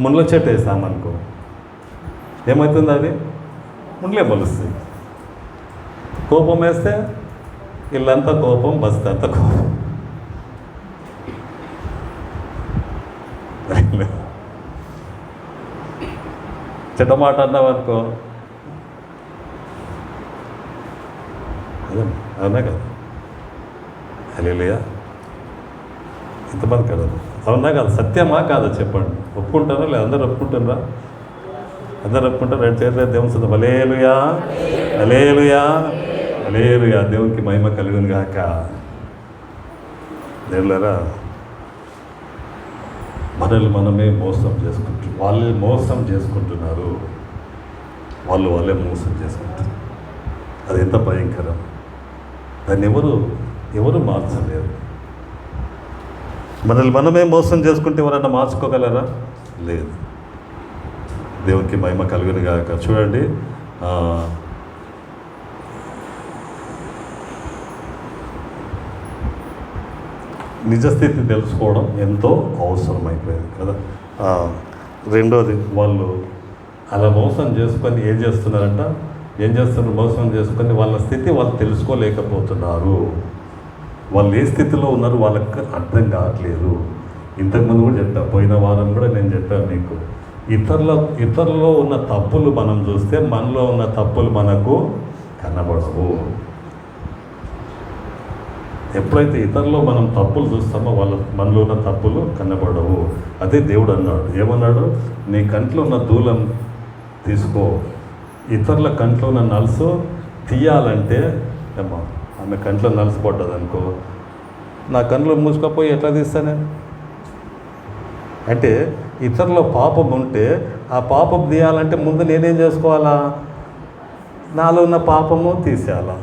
ముళ్ళ చెట్టు వేసామనుకో, ఏమవుతుంది? అది ముళ్ళే మొలుస్తాయి. కోపం వేస్తే ఇల్లంతా కోపం, బస్తా అంతా కోపం. చెడ్డ మాట అన్నామనుకో, అవునా కదా? హల్లెలూయా. ఇంతమంది కదా, అవునా కదా? సత్యమా కాదా చెప్పండి? ఒప్పుకుంటారా? లేదా? అందరూ ఒప్పుకుంటారా? అందరూ ఒప్పుకుంటారు? రెండు చేతులు దేవుని సొంతం. హల్లెలూయా, హల్లెలూయా, హల్లెలూయా. దేవునికి మహిమ కలుగును గాక. దేవులారా, మనల్ని మనమే మోసం చేసుకుంటున్నారు. వాళ్ళు మోసం చేసుకుంటున్నారు, వాళ్ళే మోసం చేసుకుంటారు. అది ఎంత భయంకరం! దాన్ని ఎవరు మార్చలేరు. మనల్ని మనమే మోసం చేసుకుంటే ఎవరన్నా మార్చుకోగలరా? లేదు. దేవునికి మహిమ కలుగును గాక. చూడండి, నిజస్థితి తెలుసుకోవడం ఎంతో అవసరమైపోయింది కదా. రెండోది, వాళ్ళు అలా మోసం చేసుకొని ఏం చేస్తున్నారు? మోసం చేసుకొని వాళ్ళ స్థితి వాళ్ళు తెలుసుకోలేకపోతున్నారు. వాళ్ళు ఏ స్థితిలో ఉన్నారు వాళ్ళకి అర్థం కావట్లేదు. ఇంతకుముందు కూడా చెప్పా, పోయిన వారం కూడా నేను చెప్పాను మీకు, ఇతరులలో ఉన్న తప్పులు మనం చూస్తే మనలో ఉన్న తప్పులు మనకు కనబడవు. ఎప్పుడైతే ఇతరులో మనం తప్పులు చూస్తామో మనలో ఉన్న తప్పులు కనబడవు. అదే దేవుడు అన్నాడు. ఏమన్నాడు? నీ కంట్లో ఉన్న దూలం తీసుకో, ఇతరుల కంట్లో ఉన్న నలుసు తీయాలంటే, ఏమో ఆమె కంట్లో నలుసు పడ్డది అనుకో, నా కంట్లో మూసుకపోయి ఎట్లా తీస్తానే? అంటే ఇతరుల పాపం ఉంటే ఆ పాపం తీయాలంటే ముందు నేనేం చేసుకోవాలా? నాలో ఉన్న పాపము తీసేయాలా.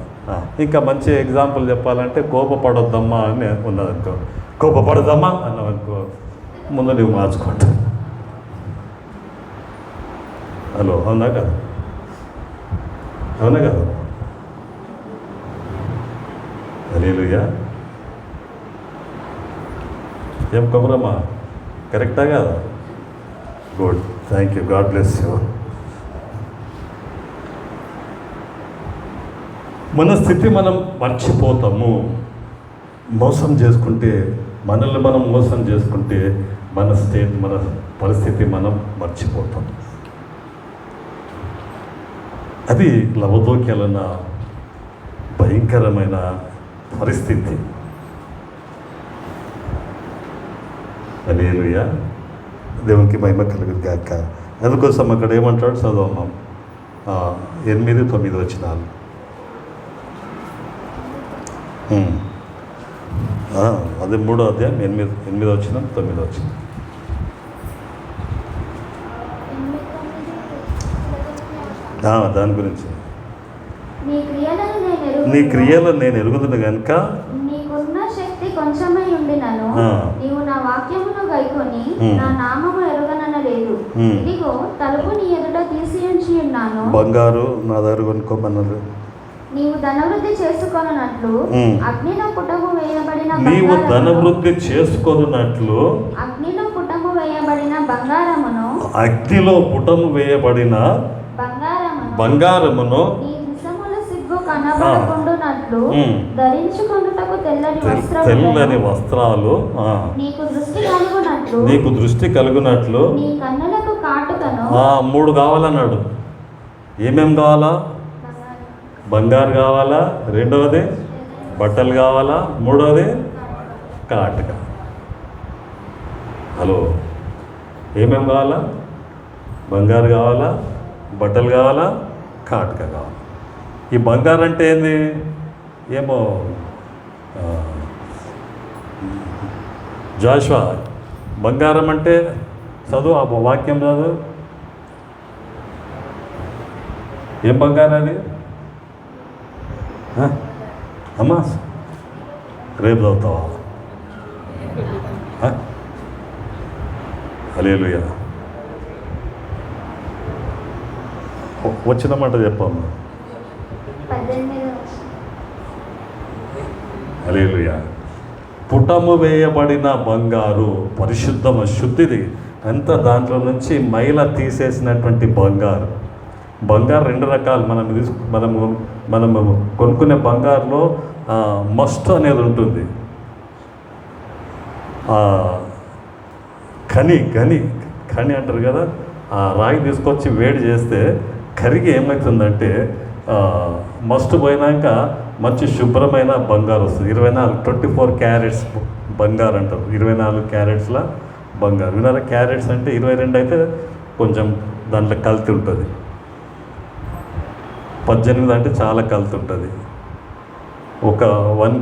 ఇంకా మంచి ఎగ్జాంపుల్ చెప్పాలంటే, కోపపడొద్దమ్మా అని ఉన్నదనుకో, కోపపడదమ్మా అన్నావనుకో, ముందు నువ్వు మార్చుకుంటా. హలో, అవునా కదా? అవునా కదా? హల్లెలూయా. ఏం కొమరమ్మా, కరెక్టా కదా? Good, thank you, God bless you. మన స్థితి మనం మర్చిపోతాము. మోసం చేసుకుంటే, మనల్ని మనం మోసం చేసుకుంటే మన పరిస్థితి మనం మర్చిపోతాం. అది లవదోక్యాలన్న భయంకరమైన పరిస్థితి. హల్లెలూయా. దేవునికి మహిమ కలుగును గాక. అందుకోసం అక్కడ ఏమంటాడు? చదవమ్మా, 8-9 వచనాలు. అదే 3వ అధ్యాయం 8 వచనం 9 వచనం. దాని గురించి, నీ క్రియలను నేను ఎరుగుదును గనుక నీకున్న శక్తి కొంచెమై ఉండినను నీవు నా వాక్యమును గైకొని నా నామము ఎరుగననలేదు. ఇదిగో తలుపు నీ ఎదుట తీసి ఉంచి ఉన్నాను. బంగారు నా దగ్గర కొనుక్కోమన్నారు. నీవు ధనవృద్ధి చేసుకొనున్నట్లు అగ్నిలో పుటము వేయబడిన అగ్నిలో పుటము వేయబడిన బంగారమును నీ విషముల సిగ్గు కనబడకుండునట్లు ధరించుకొనుటకు తెల్లని వస్త్రాలు నీకు దృష్టి కలుగునట్లు నీ కన్నులకు కాటుకను. 3 కావాలన్నాడు. ఏమేం కావాలా? బంగారు కావాలా, రెండవది బట్టలు కావాలా, మూడవది కాటుక. హలో, ఏమేం కావాలా? బంగారు కావాలా, బట్టలు కావాలా, కాటుక కావాలి. ఈ బంగారు అంటే ఏంది? ఏమో జాషువా, బంగారం అంటే చదువు, ఆ వాక్యం చదువు. ఏం బంగారం అది? అమ్మా, రేపు చదువుతావా? హల్లెలూయా. వచ్చిన మాట చెప్పమ్మా. హల్లెలూయా. పుటము వేయబడిన బంగారు పరిశుద్ధమ శుద్ధిది అంతా దాంట్లో నుంచి మైల తీసేసినటువంటి బంగారు. బంగారు 2 రకాలు. మనము కొనుక్కునే బంగారులో మస్ట్ అనేది ఉంటుంది. ఖని అంటారు కదా, ఆ రాయి తీసుకొచ్చి వేడి చేస్తే కరిగి ఏమవుతుందంటే మస్ట్ పోయినాక మంచి శుభ్రమైన బంగారు వస్తుంది. 24 క్యారెట్స్ బంగారు అంటారు. 24 క్యారెట్స్ల బంగారు. 24 క్యారెట్స్ అంటే 22 అయితే కొంచెం దాంట్లో కల్తీ ఉంటుంది. 18 అంటే చాలా కల్తీ ఉంటుంది. ఒక 1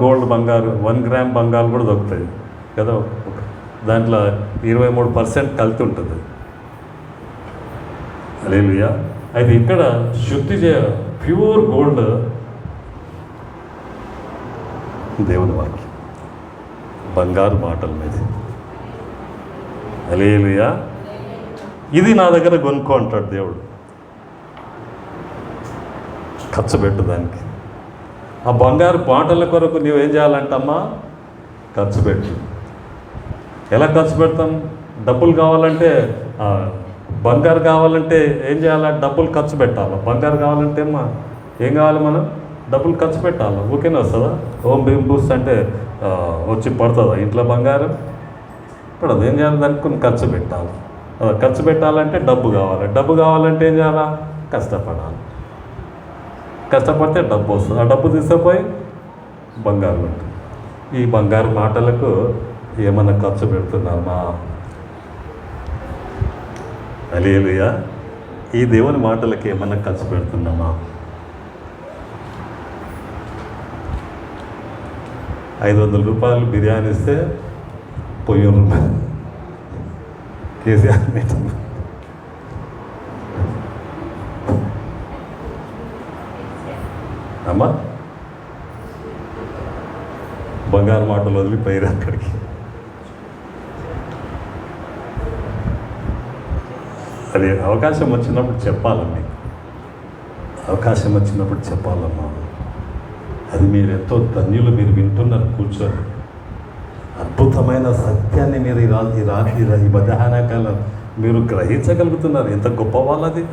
గ్రామ్ బంగారు కూడా దొరుకుతాయి కదా, దాంట్లో 23% కల్తీ ఉంటుంది. హల్లెలూయా. అయితే ఇక్కడ శుద్ధి ప్యూర్ గోల్డ్ దేవుని వాక్యం, బంగారు మాటల మీద. హల్లెలూయా. ఇది నా దగ్గర కొనుక్కో అంటాడు దేవుడు. ఖర్చు పెట్టు దానికి. ఆ బంగారు మాటల కొరకు నువ్వేం చేయాలంటమ్మా? ఖర్చు పెట్టు. ఎలా ఖర్చు పెడతాం? డబ్బులు కావాలంటే, బంగారు కావాలంటే ఏం చేయాలి? డబ్బులు ఖర్చు పెట్టాలి. బంగారు కావాలంటే అమ్మా ఏం కావాలి? మనం డబ్బులు ఖర్చు పెట్టాలి. ఊరికేనే వస్తుందా? ఓం భీం బూస్ట్ అంటే వచ్చి పడుతుందా ఇంట్లో బంగారం? పడదు. ఏం చేయాలి? దానికి కొన్ని ఖర్చు పెట్టాలి. ఖర్చు పెట్టాలంటే డబ్బు కావాలి. డబ్బు కావాలంటే ఏం చేయాలా? కష్టపడాలి. కష్టపడితే డబ్బు వస్తుంది. ఆ డబ్బు తీసుకుపోయి బంగారు ఉంటుంది. ఈ బంగారు మాటలకు ఏమన్నా ఖర్చు పెడుతున్నామా? హల్లెలూయా. ఈ దేవుని మాటలకి ఏమన్నా ఖర్చు పెడుతున్నామా? 500 రూపాయలు బిర్యానీ ఇస్తే ₹1000 కేసీఆర్ మీటింగ్. అమ్మా బంగారు మాటలు వదిలిపోయారు అక్కడికి. అది అవకాశం వచ్చినప్పుడు చెప్పాలమ్మా. అవకాశం వచ్చినప్పుడు చెప్పాలమ్మా. అది మీరు ఎంతో ధన్యులు. మీరు వింటున్నారు కూర్చొని. అద్భుతమైన సత్యాన్ని మీరు ఈ మధ్యాహ్నకాలం మీరు గ్రహించగలుగుతున్నారు. ఎంత గొప్ప వాళ్ళది.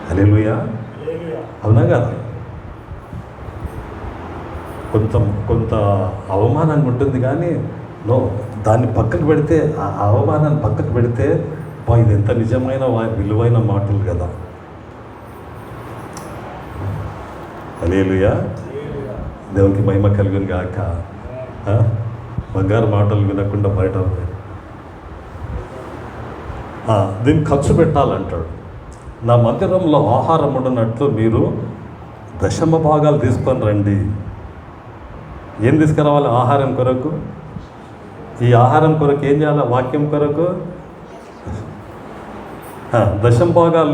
హల్లెలూయా. అవునా కదా? కొంత అవమానంగా ఉంటుంది కానీ దాన్ని పక్కకు పెడితే, ఆ అవమానాన్ని పక్కకు పెడితే ఇది ఎంత నిజమైన విలువైన మాటలు కదా. హల్లెలూయా. దేవునికి మహిమ కలుగును గాక. బంగారు మాటలు వినకుండా బయట దీన్ని ఖర్చు పెట్టాలంటాడు. నా మందిరంలో ఆహారం ఉండనట్లు మీరు 10% తీసుకొని రండి. ఏం తీసుకురావాలి? ఆహారం కొరకు. ఈ ఆహారం కొరకు ఏం చేయాలి? వాక్యం కొరకు 10%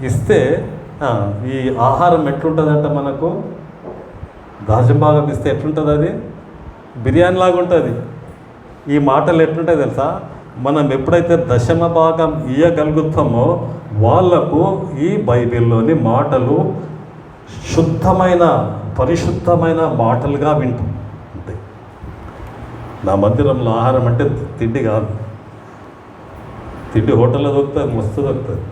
ఇస్తే ఈ ఆహారం ఎట్లుంటుందంట మనకు? 10% ఇస్తే ఎట్లుంటుంది? అది బిర్యానీ లాగా ఉంటుంది. ఈ మాటలు ఎట్లుంటాయి తెలుసా? మనం ఎప్పుడైతే 10% ఇవ్వగలుగుతామో వాళ్లకు ఈ బైబిల్లోని మాటలు శుద్ధమైన పరిశుద్ధమైన మాటలుగా వింటాం. అంతే. నా మందిరంలో ఆహారం అంటే తిండి కాదు. తిండి హోటల్లో దొరుకుతుంది, మస్తు దొరుకుతుంది.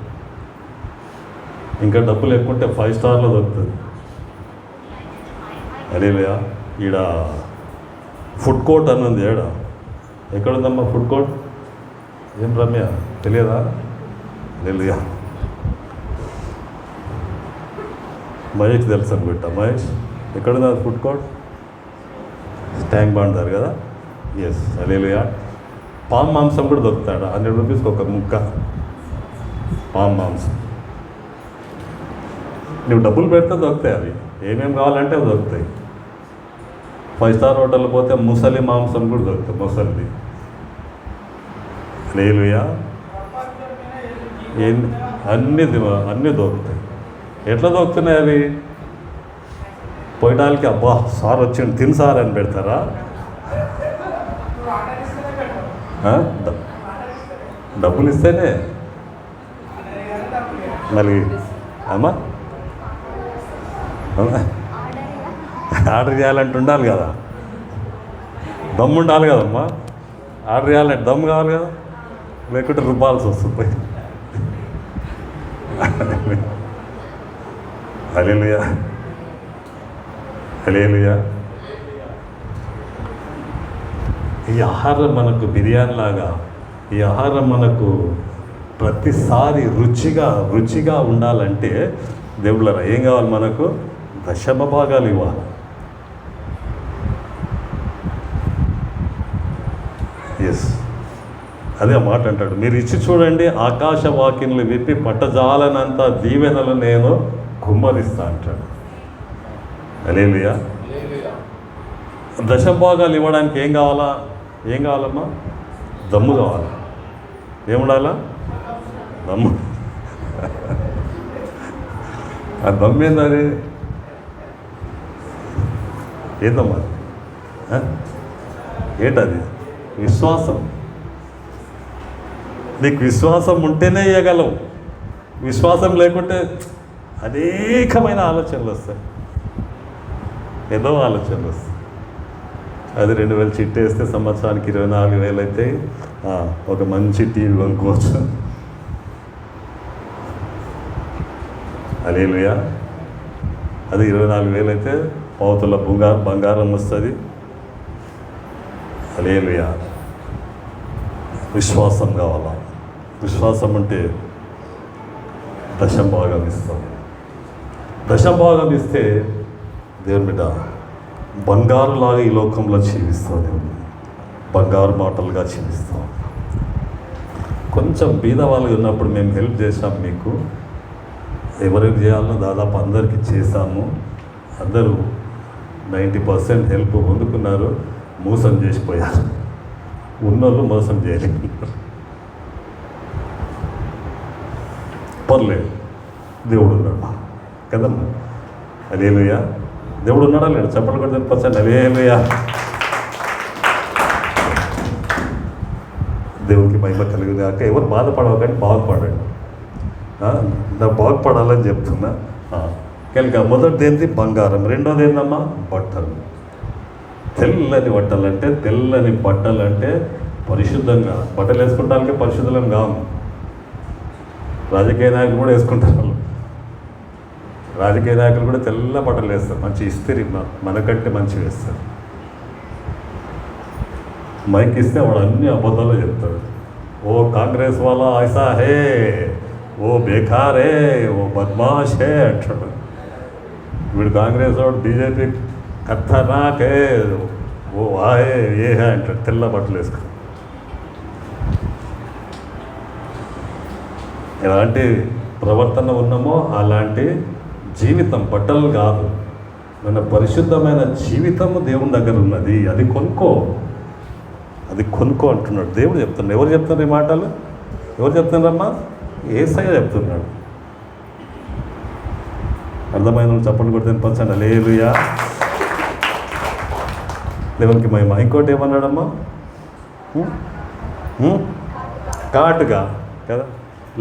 ఇంకా డబ్బులు ఎక్కువ ఉంటే 5 స్టార్లో దొరుకుతుంది. హల్లెలూయా. ఈడ ఫుడ్ కోర్ట్ అని ఉంది. ఎక్కడుందమ్మా ఫుడ్ కోర్ట్? ఏం రమ్య తెలియదా? హల్లెలూయా. మహేష్ తెలుసు అనుకుంటా. మహేష్ ఎక్కడుంది ఫుడ్ కోర్ట్? ట్యాంక్ బాండ్ దగ్గర కదా. ఎస్. హల్లెలూయా. పామ్ మాంసం కూడా దొరుకుతాడు. 100 రూపీస్కి ఒక ముక్క పామ్ మాంసం. నువ్వు డబ్బులు పెడితే దొరుకుతాయి. అవి ఏమేమి కావాలంటే అవి దొరుకుతాయి. 5 స్టార్ హోటల్లో పోతే ముసలి మాంసం కూడా దొరుకుతుంది. ముసలిది. హల్లెలూయా. అన్నీ దొరుకుతాయి. ఎట్లా దొరుకుతున్నాయి అవి? పోయడానికి అబ్బా సార్ వచ్చిండు తిని సార్ అని పెడతారా? డబ్బులు ఇస్తేనే మళ్ళీ అమ్మా ఆర్డర్ చేయాలంటే ఉండాలి కదా, దమ్ము ఉండాలి కదమ్మా. ఆర్డర్ చేయాలంటే దమ్ము కావాలి కదా. లేకుంటే రుబ్బాల్సి వస్తుంది. హల్లెలూయా, హల్లెలూయా. ఈ ఆహారం మనకు బిర్యానీ లాగా, ఈ ఆహారం మనకు ప్రతిసారి రుచిగా ఉండాలంటే దేవుళ్ళరా ఏం కావాలి? మనకు దశమ భాగాలు ఇవ్వాలి. ఎస్, అదే ఆ మాట అంటాడు, మీరు ఇచ్చి చూడండి, ఆకాశ వాకిన్లు విప్పి పట్టజాలనంత దీవెనలు నేను కుమ్మరిస్తా అంటాడు. హల్లెలూయా. దశమ భాగాలు ఇవ్వడానికి ఏం కావాలమ్మా? దమ్ము కావాలి. ఏముండాలా? దమ్ము. ఆ దమ్ము ఏందని? ఏందమ్మా? ఏంటది? విశ్వాసం. నీకు విశ్వాసం ఉంటేనే ఇవ్వగలవు. విశ్వాసం లేకుంటే అనేకమైన ఆలోచనలు వస్తాయి, ఏదో ఆలోచనలు వస్తాయి. అది 2000 చిట్టి వేస్తే సంవత్సరానికి 24,000 అయితే ఒక మంచి టీవీ కొనుక్కోవచ్చు. హల్లెలూయా. అది 24,000 అయితే పౌతుల బంగారం వస్తుంది. హల్లెలూయా. విశ్వాసం కావాలా? విశ్వాసం ఉంటే దశంభాగం ఇస్తాం. దశంభాగం ఇస్తే దేవుని బిడ్డ బంగారులాగా ఈ లోకంలో జీవిస్తాం. దేవుని బంగారు మాటలుగా జీవిస్తాం. కొంచెం బీద వాళ్ళు ఉన్నప్పుడు మేము హెల్ప్ చేసాం. మీకు ఎవరికి చేయాలో దాదాపు అందరికీ చేశాము. అందరూ 90% హెల్ప్ పొందుకున్నారు. మోసం చేసిపోయారు. ఉన్నోళ్ళు మోసం చేయలేదు. పర్లేదు, దేవుడు ఉన్నాడు కదమ్మా. హల్లెలూయా. దేవుడు ఉన్నాడా లేడు? చెప్పలు కూడా చెప్పచ్చండి. హల్లెలూయా. దేవునికి మహిమ కలిగింది కాక. ఎవరు బాధపడవకండి, బాగుపడండి. నాకు బాగుపడాలని చెప్తున్నా. కనుక మొదటిది ఏంటి? బంగారం. రెండోది ఏందమ్మా? బట్టలు. తెల్లని బట్టలు అంటే పరిశుద్ధంగా బట్టలు వేసుకుంటానికి పరిశుద్ధం కావు. రాజకీయ నాయకులు కూడా వేసుకుంటారు. రాజకీయ నాయకులు కూడా తెల్ల బట్టలు వేస్తారు. మంచి ఇస్త్రీ మనకంటే మంచిగా వేస్తారు. మైక్ ఇస్తే వాడు అన్ని అబద్ధాలు చెప్తాడు. ఓ కాంగ్రెస్ వాళ్ళ ఐసా హే, ఓ బేకార్ హే, ఓ బద్మాష్ హే అంటాడు. వీడు కాంగ్రెస్ వాడు బీజేపీ ఖతర్నాక్ హే, ఓ వాహే ఏ హే అంటాడు. తెల్ల బట్టలు వేసుకో. ఎలాంటి ప్రవర్తన ఉన్నామో అలాంటి జీవితం, బట్టలు కాదు, మన పరిశుద్ధమైన జీవితము దేవుని దగ్గర ఉన్నది. అది కొనుక్కో అంటున్నాడు దేవుడు చెప్తున్నాడు. ఎవరు చెప్తున్నారు ఈ మాటలు? ఎవరు చెప్తున్నారమ్మా? యేసయ్య చెప్తున్నాడు. అర్థమైన చప్పట్లు కొడితే పంచండి. హల్లెలూయా. దేవునికి మహిమ. ఇంకోటి ఏమన్నాడమ్మా? కాటుగా కదా,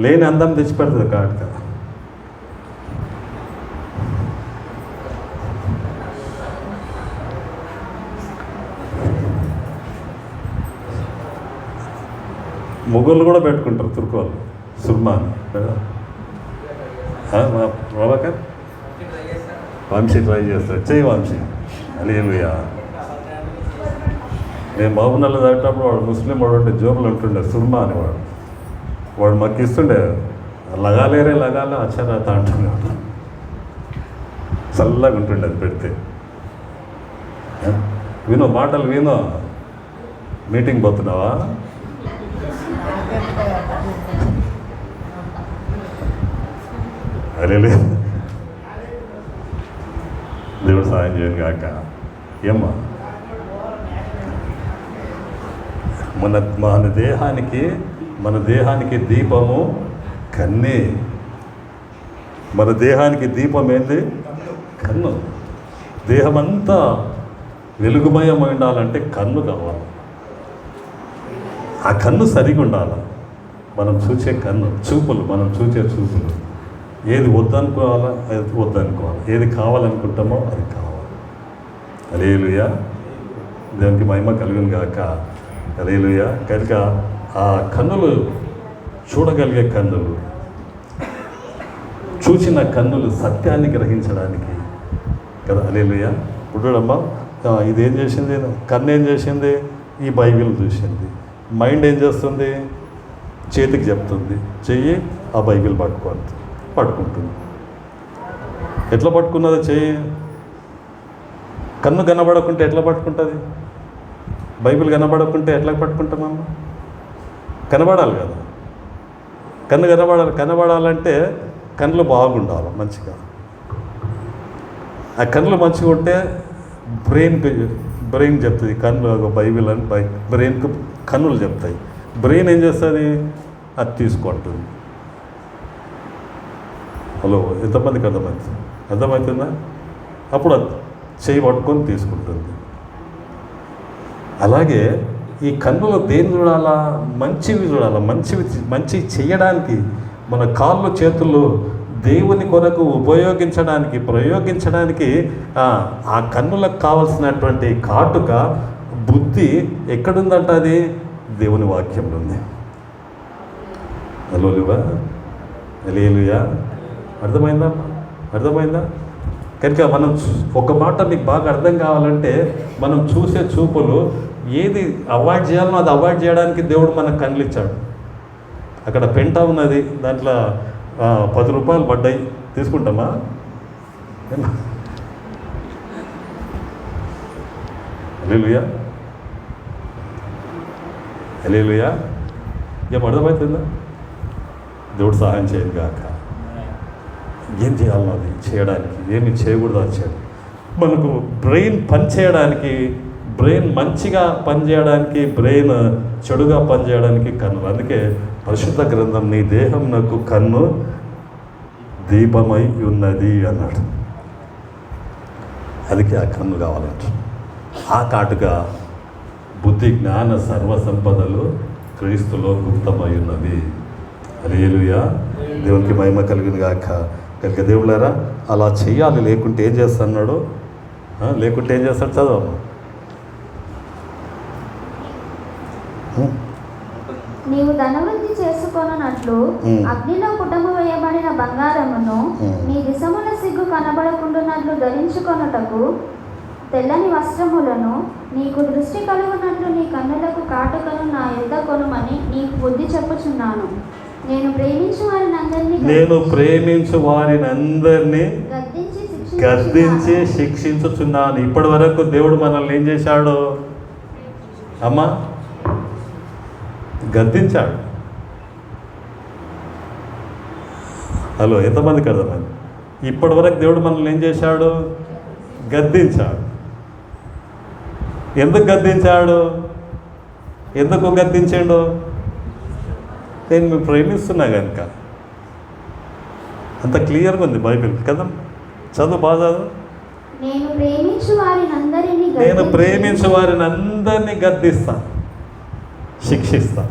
లేని అందం తెచ్చిపెడుతుంది కాటుగా. మొగోళ్ళు కూడా పెట్టుకుంటారు తుర్కోళ్ళు సుర్మాని కదా. మా ప్రభాకర్ వంశీ ట్రై చేస్తారు. చెయ్యి వంశీ. హల్లెలూయా. నేను బాబునల్లా దాటేటప్పుడు వాడు ముస్లిం వాడు ఉంటే జోబులు ఉంటుండే సుర్మా అని వాడు మాకు ఇస్తుండే. లగాలే అచ్చరాత అంటున్నాడు. చల్లగా ఉంటుండే అది పెడితే. వినో మాటలు వినో. మీటింగ్ పోతున్నావా? అరే దేవుడు సాయం చేయను కాక. ఏమ్మా మన దేహానికి దీపము కన్నే. మన దేహానికి దీపం ఏంది? కన్ను. దేహమంతా వెలుగుమయం ఉండాలంటే కన్ను కావాలి. ఆ కన్ను సరిగా ఉండాలి. మనం చూసే కన్ను, చూపులు, మనం చూసే చూపులు. ఏది వద్దనుకోవాలా అది వద్దనుకోవాలి, ఏది కావాలనుకుంటామో అది కావాలి. హల్లెలూయా. దేవునికి మహిమ కలుగును గాక. హల్లెలూయా. కనుక ఆ కన్నులు చూడగలిగే కన్నులు, చూసిన కన్నులు సత్యాన్ని గ్రహించడానికి కదా. హల్లెలూయా. పుట్టుడమ్మా ఇదేం చేసింది, కన్ను ఏం చేసింది, ఈ బైబిల్ చూసింది. మైండ్ ఏం చేస్తుంది, చేతికి చెప్తుంది, చెయ్యి ఆ బైబిల్ పట్టుకుంటుంది. ఎట్లా పట్టుకున్నది చెయ్యి? కన్ను కనబడకుంటే ఎట్లా పట్టుకుంటుంది? బైబిల్ కనబడకుంటే ఎట్లా పట్టుకుంటామమ్మా? కనబడాలి కదా. కన్ను కనబడాలంటే కళ్ళు బాగుండాలి మంచిగా. ఆ కళ్ళు మంచిగా ఉంటే బ్రెయిన్ చెప్తుంది. కన్ను బైబిల్ అని బ్రెయిన్కు కన్నులు చెప్తాయి. బ్రెయిన్ ఏం చేస్తుంది, అది తీసుకుంటుంది. హలో, ఎంతమందికి అర్థమవుతుందా? అప్పుడు అది చేయి పట్టుకొని తీసుకుంటుంది. అలాగే ఈ కన్నులో దేన్ని చూడాలా? మంచివి చూడాలా. మంచి చేయడానికి మన కాళ్ళు చేతులు దేవుని కొరకు ప్రయోగించడానికి ఆ కన్నులకు కావలసినటువంటి కాటుక బుద్ధి ఎక్కడుందంట? అది దేవుని వాక్యంలో ఉంది. హల్లెలూయా. అర్థమైందా? కనుక మనం ఒక మాట మీకు బాగా అర్థం కావాలంటే, మనం చూసే చూపులు ఏది అవాయిడ్ చేయాలనో అది అవాయిడ్ చేయడానికి దేవుడు మనకు కళ్ళు ఇచ్చాడు. అక్కడ పెంట ఉన్నది, దాంట్లో 10 రూపాయలు పడ్డాయి, తీసుకుంటామా? హల్లెలూయా. ఏం అర్థమవుతుందా? దేవుడు సహాయం చేయదు కాక. ఏం చేయాలన్నో అది చేయడానికి, ఏమి చేయకూడదు అది చేయాలి. మనకు బ్రెయిన్ పనిచేయడానికి, బ్రెయిన్ మంచిగా పనిచేయడానికి, బ్రెయిన్ చెడుగా పనిచేయడానికి కన్నులు. అందుకే పరిశుద్ధ గ్రంథం, నీ దేహం నాకు కన్ను దీపమై ఉన్నది అన్నాడు. అందుకే ఆ కన్ను కావాలంట. ఆ కాటుగా బుద్ధి జ్ఞాన సర్వ సంపదలు క్రీస్తులో గుప్తమై ఉన్నవి. హల్లెలూయా. దేవునికి మహిమ కలిగిన గాక. కనుక దేవుళ్ళారా, అలా చెయ్యాలి. లేకుంటే ఏం చేస్తున్నాడు? లేకుంటే ఏం చేస్తాడు? చదవమ్మా. నీవు ధనవృద్ధి చేసుకొనున్నట్లు అగ్నిలో పుటము వేయబడిన బంగారమును నీ దిశముల సిగ్గు కనబడకుండానట్లు ధరించుకొనుటకు తెల్లని వస్త్రములను, నీకు దృష్టి కలుగునట్లు నీ కన్నులకు కాటుకను నా యొద్ద కొనుమని నీకు బుద్ధి చెప్పుచున్నాను. నేను ప్రేమించు వారినందరినీ గద్దించి శిక్షించుచున్నాను. ఇప్పటి వరకు దేవుడు మనల్ని ఏం చేశాడు అమ్మా? గద్దించాడు. హలో, ఎంతమందికి అర్థమైంది? ఇప్పటి వరకు దేవుడు మనల్ని ఏం చేశాడు? గద్దించాడు. ఎందుకు గద్దించాడు? ఎందుకు గద్దించాడు? నేను మీరు ప్రేమిస్తున్నా కనుక. అంత క్లియర్గా ఉంది బైబిల్ కదా. చదువు బాగా చదువు. నేను ప్రేమించు వారిని అందరినీ గద్దిస్తా, శిక్షిస్తా.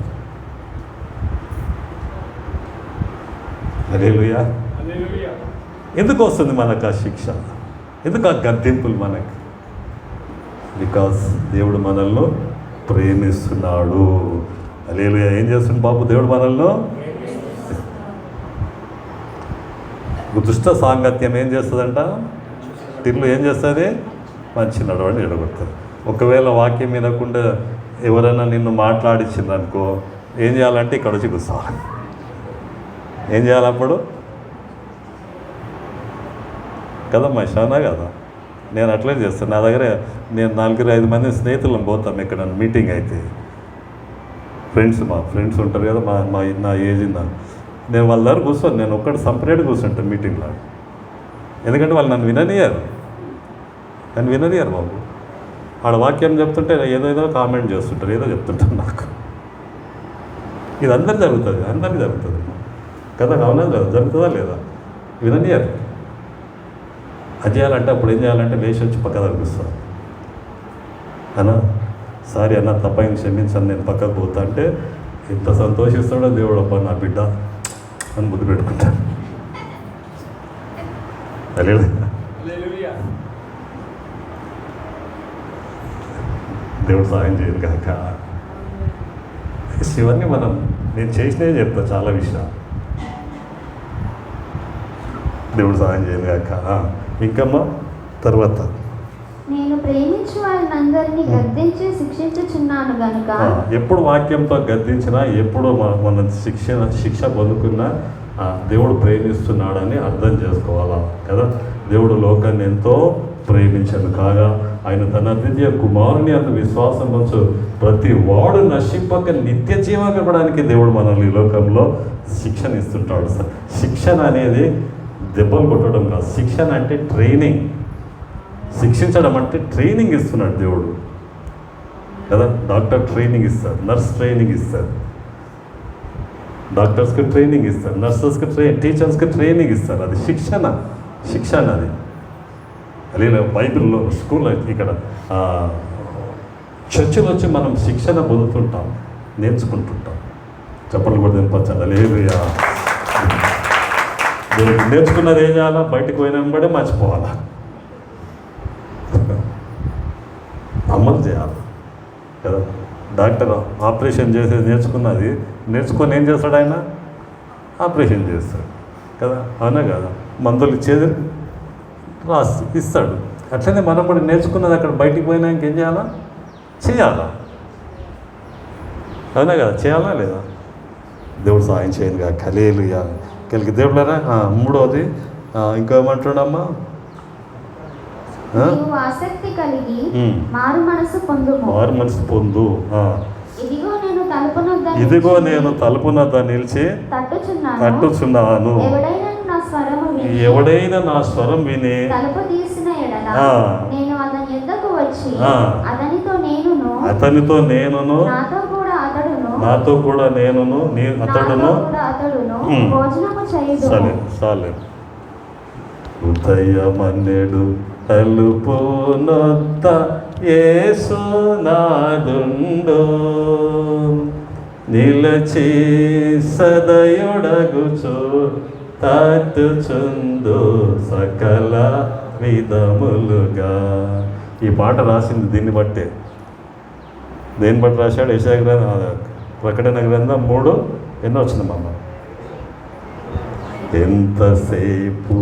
హల్లెలూయా. ఎందుకు వస్తుంది మనకు ఆ శిక్ష? ఎందుకు ఆ గద్దింపులు మనకి? బికాస్ దేవుడు మనల్ని ప్రేమిస్తున్నాడు. హల్లెలూయా. ఏం చేస్తుంది బాబు దేవుడు మనల్ని? దుష్ట సాంగత్యం ఏం చేస్తుందంట? తిరులు ఏం చేస్తుంది? మంచి నడవడిని ఎడగొడుతుంది. ఒకవేళ వాక్యం వినకుండా ఎవరైనా నిన్ను మాట్లాడించిందనుకో, ఏం చేయాలంటే ఇక్కడ వచ్చి కూర్చోవాలి. ఏం చేయాలి అప్పుడు? కదమ్మా, షానా కదా. నేను అట్లే చేస్తాను. నా దగ్గర నేను 4-5 మంది స్నేహితులను పోతాం ఎక్కడ మీటింగ్ అయితే. మా ఫ్రెండ్స్ ఉంటారు కదా, నా ఏజ్ నేను వాళ్ళ దగ్గర కూర్చొని, నేను ఒక్కటి సపరేట్ కూర్చుంటాను మీటింగ్లో. ఎందుకంటే వాళ్ళు నన్ను విననియారు బాబు. ఆడ వాక్యం చెప్తుంటే ఏదో కామెంట్ చేస్తుంటారు, ఏదో చెప్తుంటారు నాకు. ఇది అందరికి జరుగుతుంది కదా. అవునా? జరుగుతుందా లేదా? విననియారు. అది చేయాలంటే అప్పుడు ఏం చేయాలంటే లేచి వచ్చి పక్క తగ్గిస్తాను. అన్నా సారీ అన్న, తప్పని క్షమించాను, నేను పక్కకు పోతా అంటే ఎంత సంతోషిస్తాడో దేవుడు. అప్ప నా బిడ్డ అని ముద్దు పెట్టుకుంటాను. దేవుడు సహాయం చేయదు కాక. ఇవన్నీ నేను చేసినవి చెప్తా చాలా విషయాలు. దేవుడు సహాయం చేయను కాక. ఇంకమ్మా తర్వాత నేను ప్రేమించు వారినందరినీ గద్దించి శిక్షించుచున్నాను గనుక. ఎప్పుడు వాక్యంతో గద్దించినా, ఎప్పుడు మనం శిక్ష పొందుకున్నా దేవుడు ప్రేమిస్తున్నాడని అర్థం చేసుకోవాలా కదా. దేవుడు లోకాన్ని ఎంతో ప్రేమించను కాగా ఆయన తన అద్వితీయ కుమారుని అంత విశ్వాసం ఉంచు ప్రతి వాడు నశింపక నిత్య జీవం ఇవ్వడానికి దేవుడు మనల్ని ఈ లోకంలో శిక్షణ ఇస్తుంటాడు. శిక్షణ అనేది దెబ్బలు కొట్టడం కాదు. శిక్షణ అంటే ట్రైనింగ్. శిక్షించడం అంటే ట్రైనింగ్ ఇస్తున్నాడు దేవుడు కదా. డాక్టర్ ట్రైనింగ్ ఇస్తారు, నర్స్ ట్రైనింగ్ ఇస్తారు, డాక్టర్స్కి ట్రైనింగ్ ఇస్తారు, నర్సెస్కి టీచర్స్కి ట్రైనింగ్ ఇస్తారు. అది శిక్షణ అది. లేదా బైబిల్లో స్కూల్లో ఇక్కడ చర్చిలో వచ్చి మనం శిక్షణ పొందుతుంటాం, నేర్చుకుంటుంటాం. చెప్పలు కూడా తినిపించండి. లేదు నేర్చుకున్నది ఏం చేయాలా? బయటకు పోయినా కూడా మర్చిపోవాలా, అమలు చేయాలి కదా. డాక్టర్ ఆపరేషన్ చేసేది నేర్చుకొని ఏం చేస్తాడు ఆయన? ఆపరేషన్ చేస్తాడు కదా, అవునా కదా. మందులు ఇచ్చేది ఇస్తాడు. అట్లనే మనం కూడా నేర్చుకున్నది అక్కడ బయటికి పోయినా ఇంకేం చేయాలా? అవునా కదా, చేయాలా లేదా? దేవుడు సాయం చేయనుగా. హల్లెలూయా. కలిగి దేవుళ్ళరా. మూడవది ఇంకేమంటున్నాడమ్మా? ఆసక్తి కలిగి మారు మనసు పొందు. ఇదిగో నేను తలుపునొద్ద నిలిచి తట్టుచున్నాను. ఎవడైనా నా స్వరం విని తలుపు తీసిన ఎడల నేను అతని యొద్దకు వచ్చి అతనితో నేనును నాతో కూడా నేనును అతడును భోజనము చేయుదుము. సరే ఉదయమన్నెడు తలుపు నొద్ద యేసు నాదుండు నిలచి సదయుడగుచు తట్టుచుందు సకల విధములుగా. ఈ పాట రాసింది దీన్ని బట్టే. దేన్ని బట్టి రాశాడు? యెషయా గ్రంథం, ప్రకటన గ్రంథం 3 ఎన్నో వచ్చింది మామ. ఎంతసేపు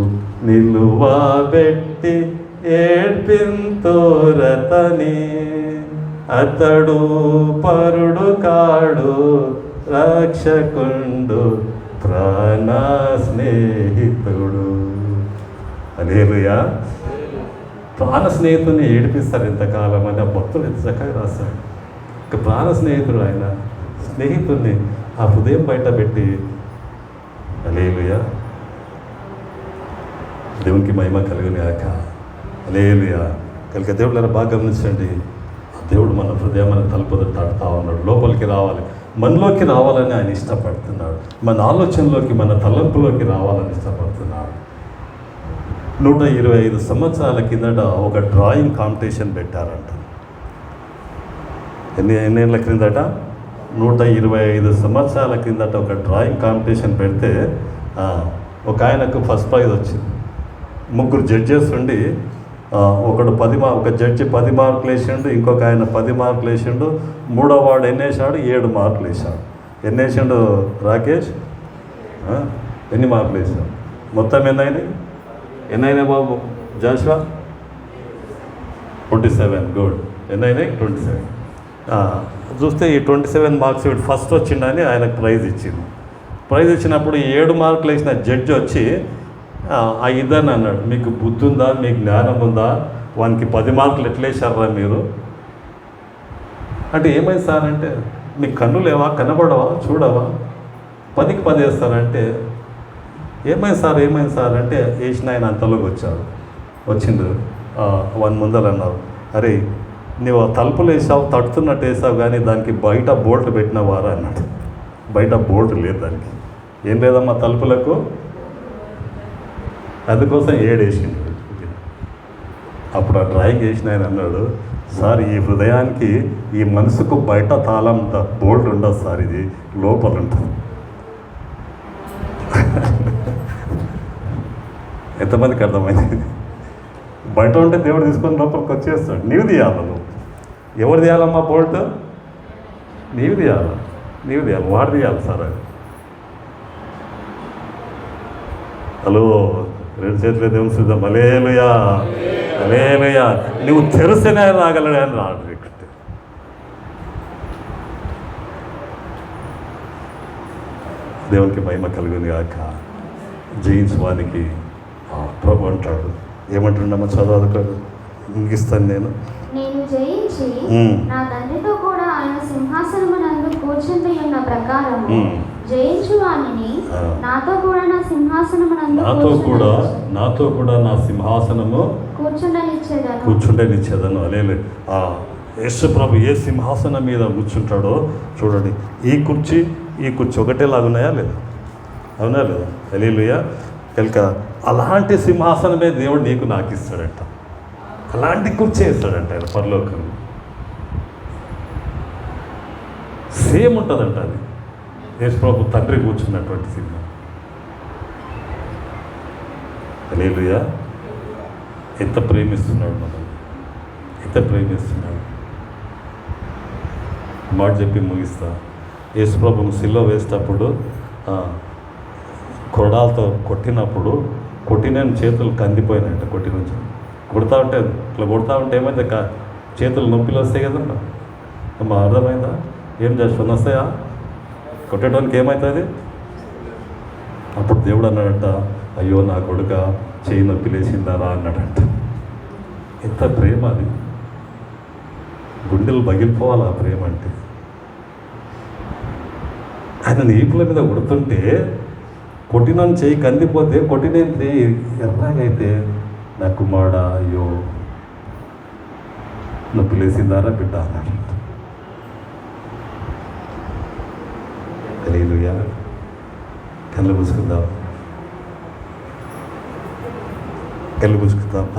నిలువబెట్టి ఏడ్పింతురతని అతడు పరుడు కాడు రక్షకుండు ప్రాణ స్నేహితుడు. హల్లెలూయా. ప్రాణ స్నేహితుడిని ఏడిపిస్తారు ఎంతకాలం అని ఆ భక్తులు ఎంత చక్కగా రాస్తారు. ఇక ప్రాణ స్నేహితుడు ఆయన స్నేహితుడిని ఆ హృదయం బయట పెట్టి. హల్లెలూయా. దేవునికి మహిమ కలుగునిగాక. హల్లెలూయా. కనుక దేవుళ్ళని బాగా గమనించండి. దేవుడు మన హృదయం మన తలుపు తడుతూ ఉన్నాడు. లోపలికి రావాలి, మనలోకి రావాలని ఆయన ఇష్టపడుతున్నాడు. మన ఆలోచనలోకి, మన తలంపులోకి రావాలని ఇష్టపడుతున్నాడు. 125 సంవత్సరాల కిందట ఒక డ్రాయింగ్ కాంపిటీషన్ పెట్టారంట. ఎన్నేళ్ళ క్రిందట? 125 సంవత్సరాల కిందట ఒక డ్రాయింగ్ కాంపిటీషన్ పెడితే ఒక ఆయనకు ఫస్ట్ ప్రైజ్ వచ్చింది. 3 జడ్జెస్ ఉండి ఒక జడ్జి 10 మార్కులు వేసిండు, ఇంకొక ఆయన 10 మార్కులు వేసిండు, మూడో వాడు ఎన్ని వేసాడు? 7 మార్కులు వేసాడు. ఎన్ని వేసిండు రాకేష్? ఎన్ని మార్కులు వేసాడు? మొత్తం ఎన్నైనాయి బాబు? జాషువా 27. గుడ్. ఎన్నైనాయి? 27. చూస్తే ఈ 27 మార్క్స్ ఫస్ట్ వచ్చిండని ఆయనకు ప్రైజ్ ఇచ్చింది. ప్రైజ్ ఇచ్చినప్పుడు 7 మార్కులు వేసిన జడ్జి వచ్చి ఆ ఇద్దరిని అన్నాడు, మీకు బుద్ధి ఉందా, మీకు జ్ఞానం ఉందా, వానికి 10 మార్కులు ఎట్లా వేసారా మీరు అంటే? ఏమైంది సార్ అంటే, మీకు కన్ను లేవా, కనబడవా, చూడవా, 10కి 10 వేస్తారంటే ఏమైంది సార్ అంటే వేసిన ఆయన అంతలోకి వచ్చిండు. 1 ముందలు అన్నారు, అరే నువ్వు తలుపులు వేసావు, తడుతున్నట్టు వేసావు, కానీ దానికి బయట బోల్ట్ పెట్టినవారా అన్నాడు. బయట బోల్ట్ లేదు దానికి. ఏం లేదమ్మా తలుపులకు, అందుకోసం 7 వేసిండు. అప్పుడు ఆ డ్రాయింగ్ వేసిన ఆయన అన్నాడు, సార్ ఈ హృదయానికి, ఈ మనసుకు బయట తాళం బోల్ట్ ఉండదు సార్, ఇది లోపల ఉంటుంది. ఎంతమందికి అర్థమైంది? బయట ఉంటే దేవుడు తీసుకొని లోపలికి వచ్చేస్తాడు. నీవు తీయాల. నువ్వు ఎవరు తీయాలమ్మా బోల్ట్? నీవు తీయాల. నీవు తీయాలి, వాడు తీయాలి సార్ అది. హలో, రెండు చేతులు దేవుని సిద్ధం, హల్లెలూయా హల్లెలూయా. నువ్వు తెరిస్తేనే ఆయన రాగలడు, అని రాడు. దేవునికి మహిమ కలుగుని గాక. జయించడానికి ప్రభు అంటాడు, ఏమంటుండమ్మా చదవదు, ముగిస్తాను నేను. నేను జయించి నా తండ్రితో కూడా ఆయన సింహాసనమునందు కూర్చుండి ఉన్న ప్రకారము జయించు వానిని నాతో కూడా నా సింహాసనమునందు నాతో కూడా నా సింహాసనము కూర్చుండనిచ్చేదను. అలేలే. యేసు ప్రభు ఏ సింహాసనం మీద కూర్చుంటాడో చూడండి. ఈ కుర్చీ ఒకటేలాగా ఉన్నాయా లేదా? అవునా లేదా? హల్లెలూయా. కనుక అలాంటి సింహాసనమే దేవుడు నీకు నాకు ఇస్తాడంట. అలాంటి కుర్చీ ఇస్తాడంట ఆయన పరలోకంలో. సేమ్ ఉంటుందంట అది. యేసు ప్రభు తండ్రి కూర్చున్నటువంటి సింహం. హల్లెలూయా. ఎంత ప్రేమిస్తున్నాడు మనల్ని, ఎంత ప్రేమిస్తున్నాడు. మాట చెప్పి ముగిస్తా. యేసు ప్రభును సిలువ వేసేటప్పుడు కొరడాలతో కొట్టినప్పుడు కొట్టిన చేతులు కందిపోయినాయంట. కొడతా ఉంటే ఇట్లా కొడతా ఉంటే ఏమైంది, చేతులు నొప్పిలు వస్తాయి కదమ్మా. అమ్మా అర్థమైందా? ఏం చేస్తాను వస్తాయా? కొట్టడానికి ఏమవుతుంది? అప్పుడు దేవుడు అన్నాడంట, అయ్యో నా కొడుక చేయి నొప్పి లేచిందారా అన్నాడంట. ఎంత ప్రేమ అది! గుండెలు పగిలిపోవాలి ఆ ప్రేమ అంటే. ఆయన ఈపుల మీద కొడుతుంటే కొట్టిన చేయి కందిపోతే కొట్టిన ఎర్రగైతే నా కుమారుడా అయ్యో నొప్పి లేసిందారా బిడ్డ అన్నాడు. హల్లెలూయా. కళ్ళు మూసుకుందాం.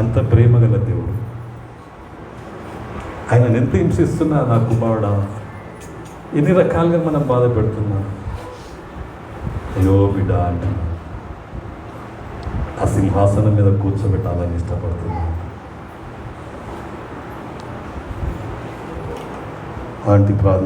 అంత ప్రేమ గల దేవుడు. ఆయన ఎంత హింసిస్తున్నా నా కుమారుడా, ఎన్ని రకాలుగా మనం బాధ పెడుతున్నాం. అయ్యో బిడ్డ అంటున్నా. ఆ సింహాసనం మీద కూర్చోబెట్టాలని ఇష్టపడుతున్నాను. ఆంటీ ప్రార్థన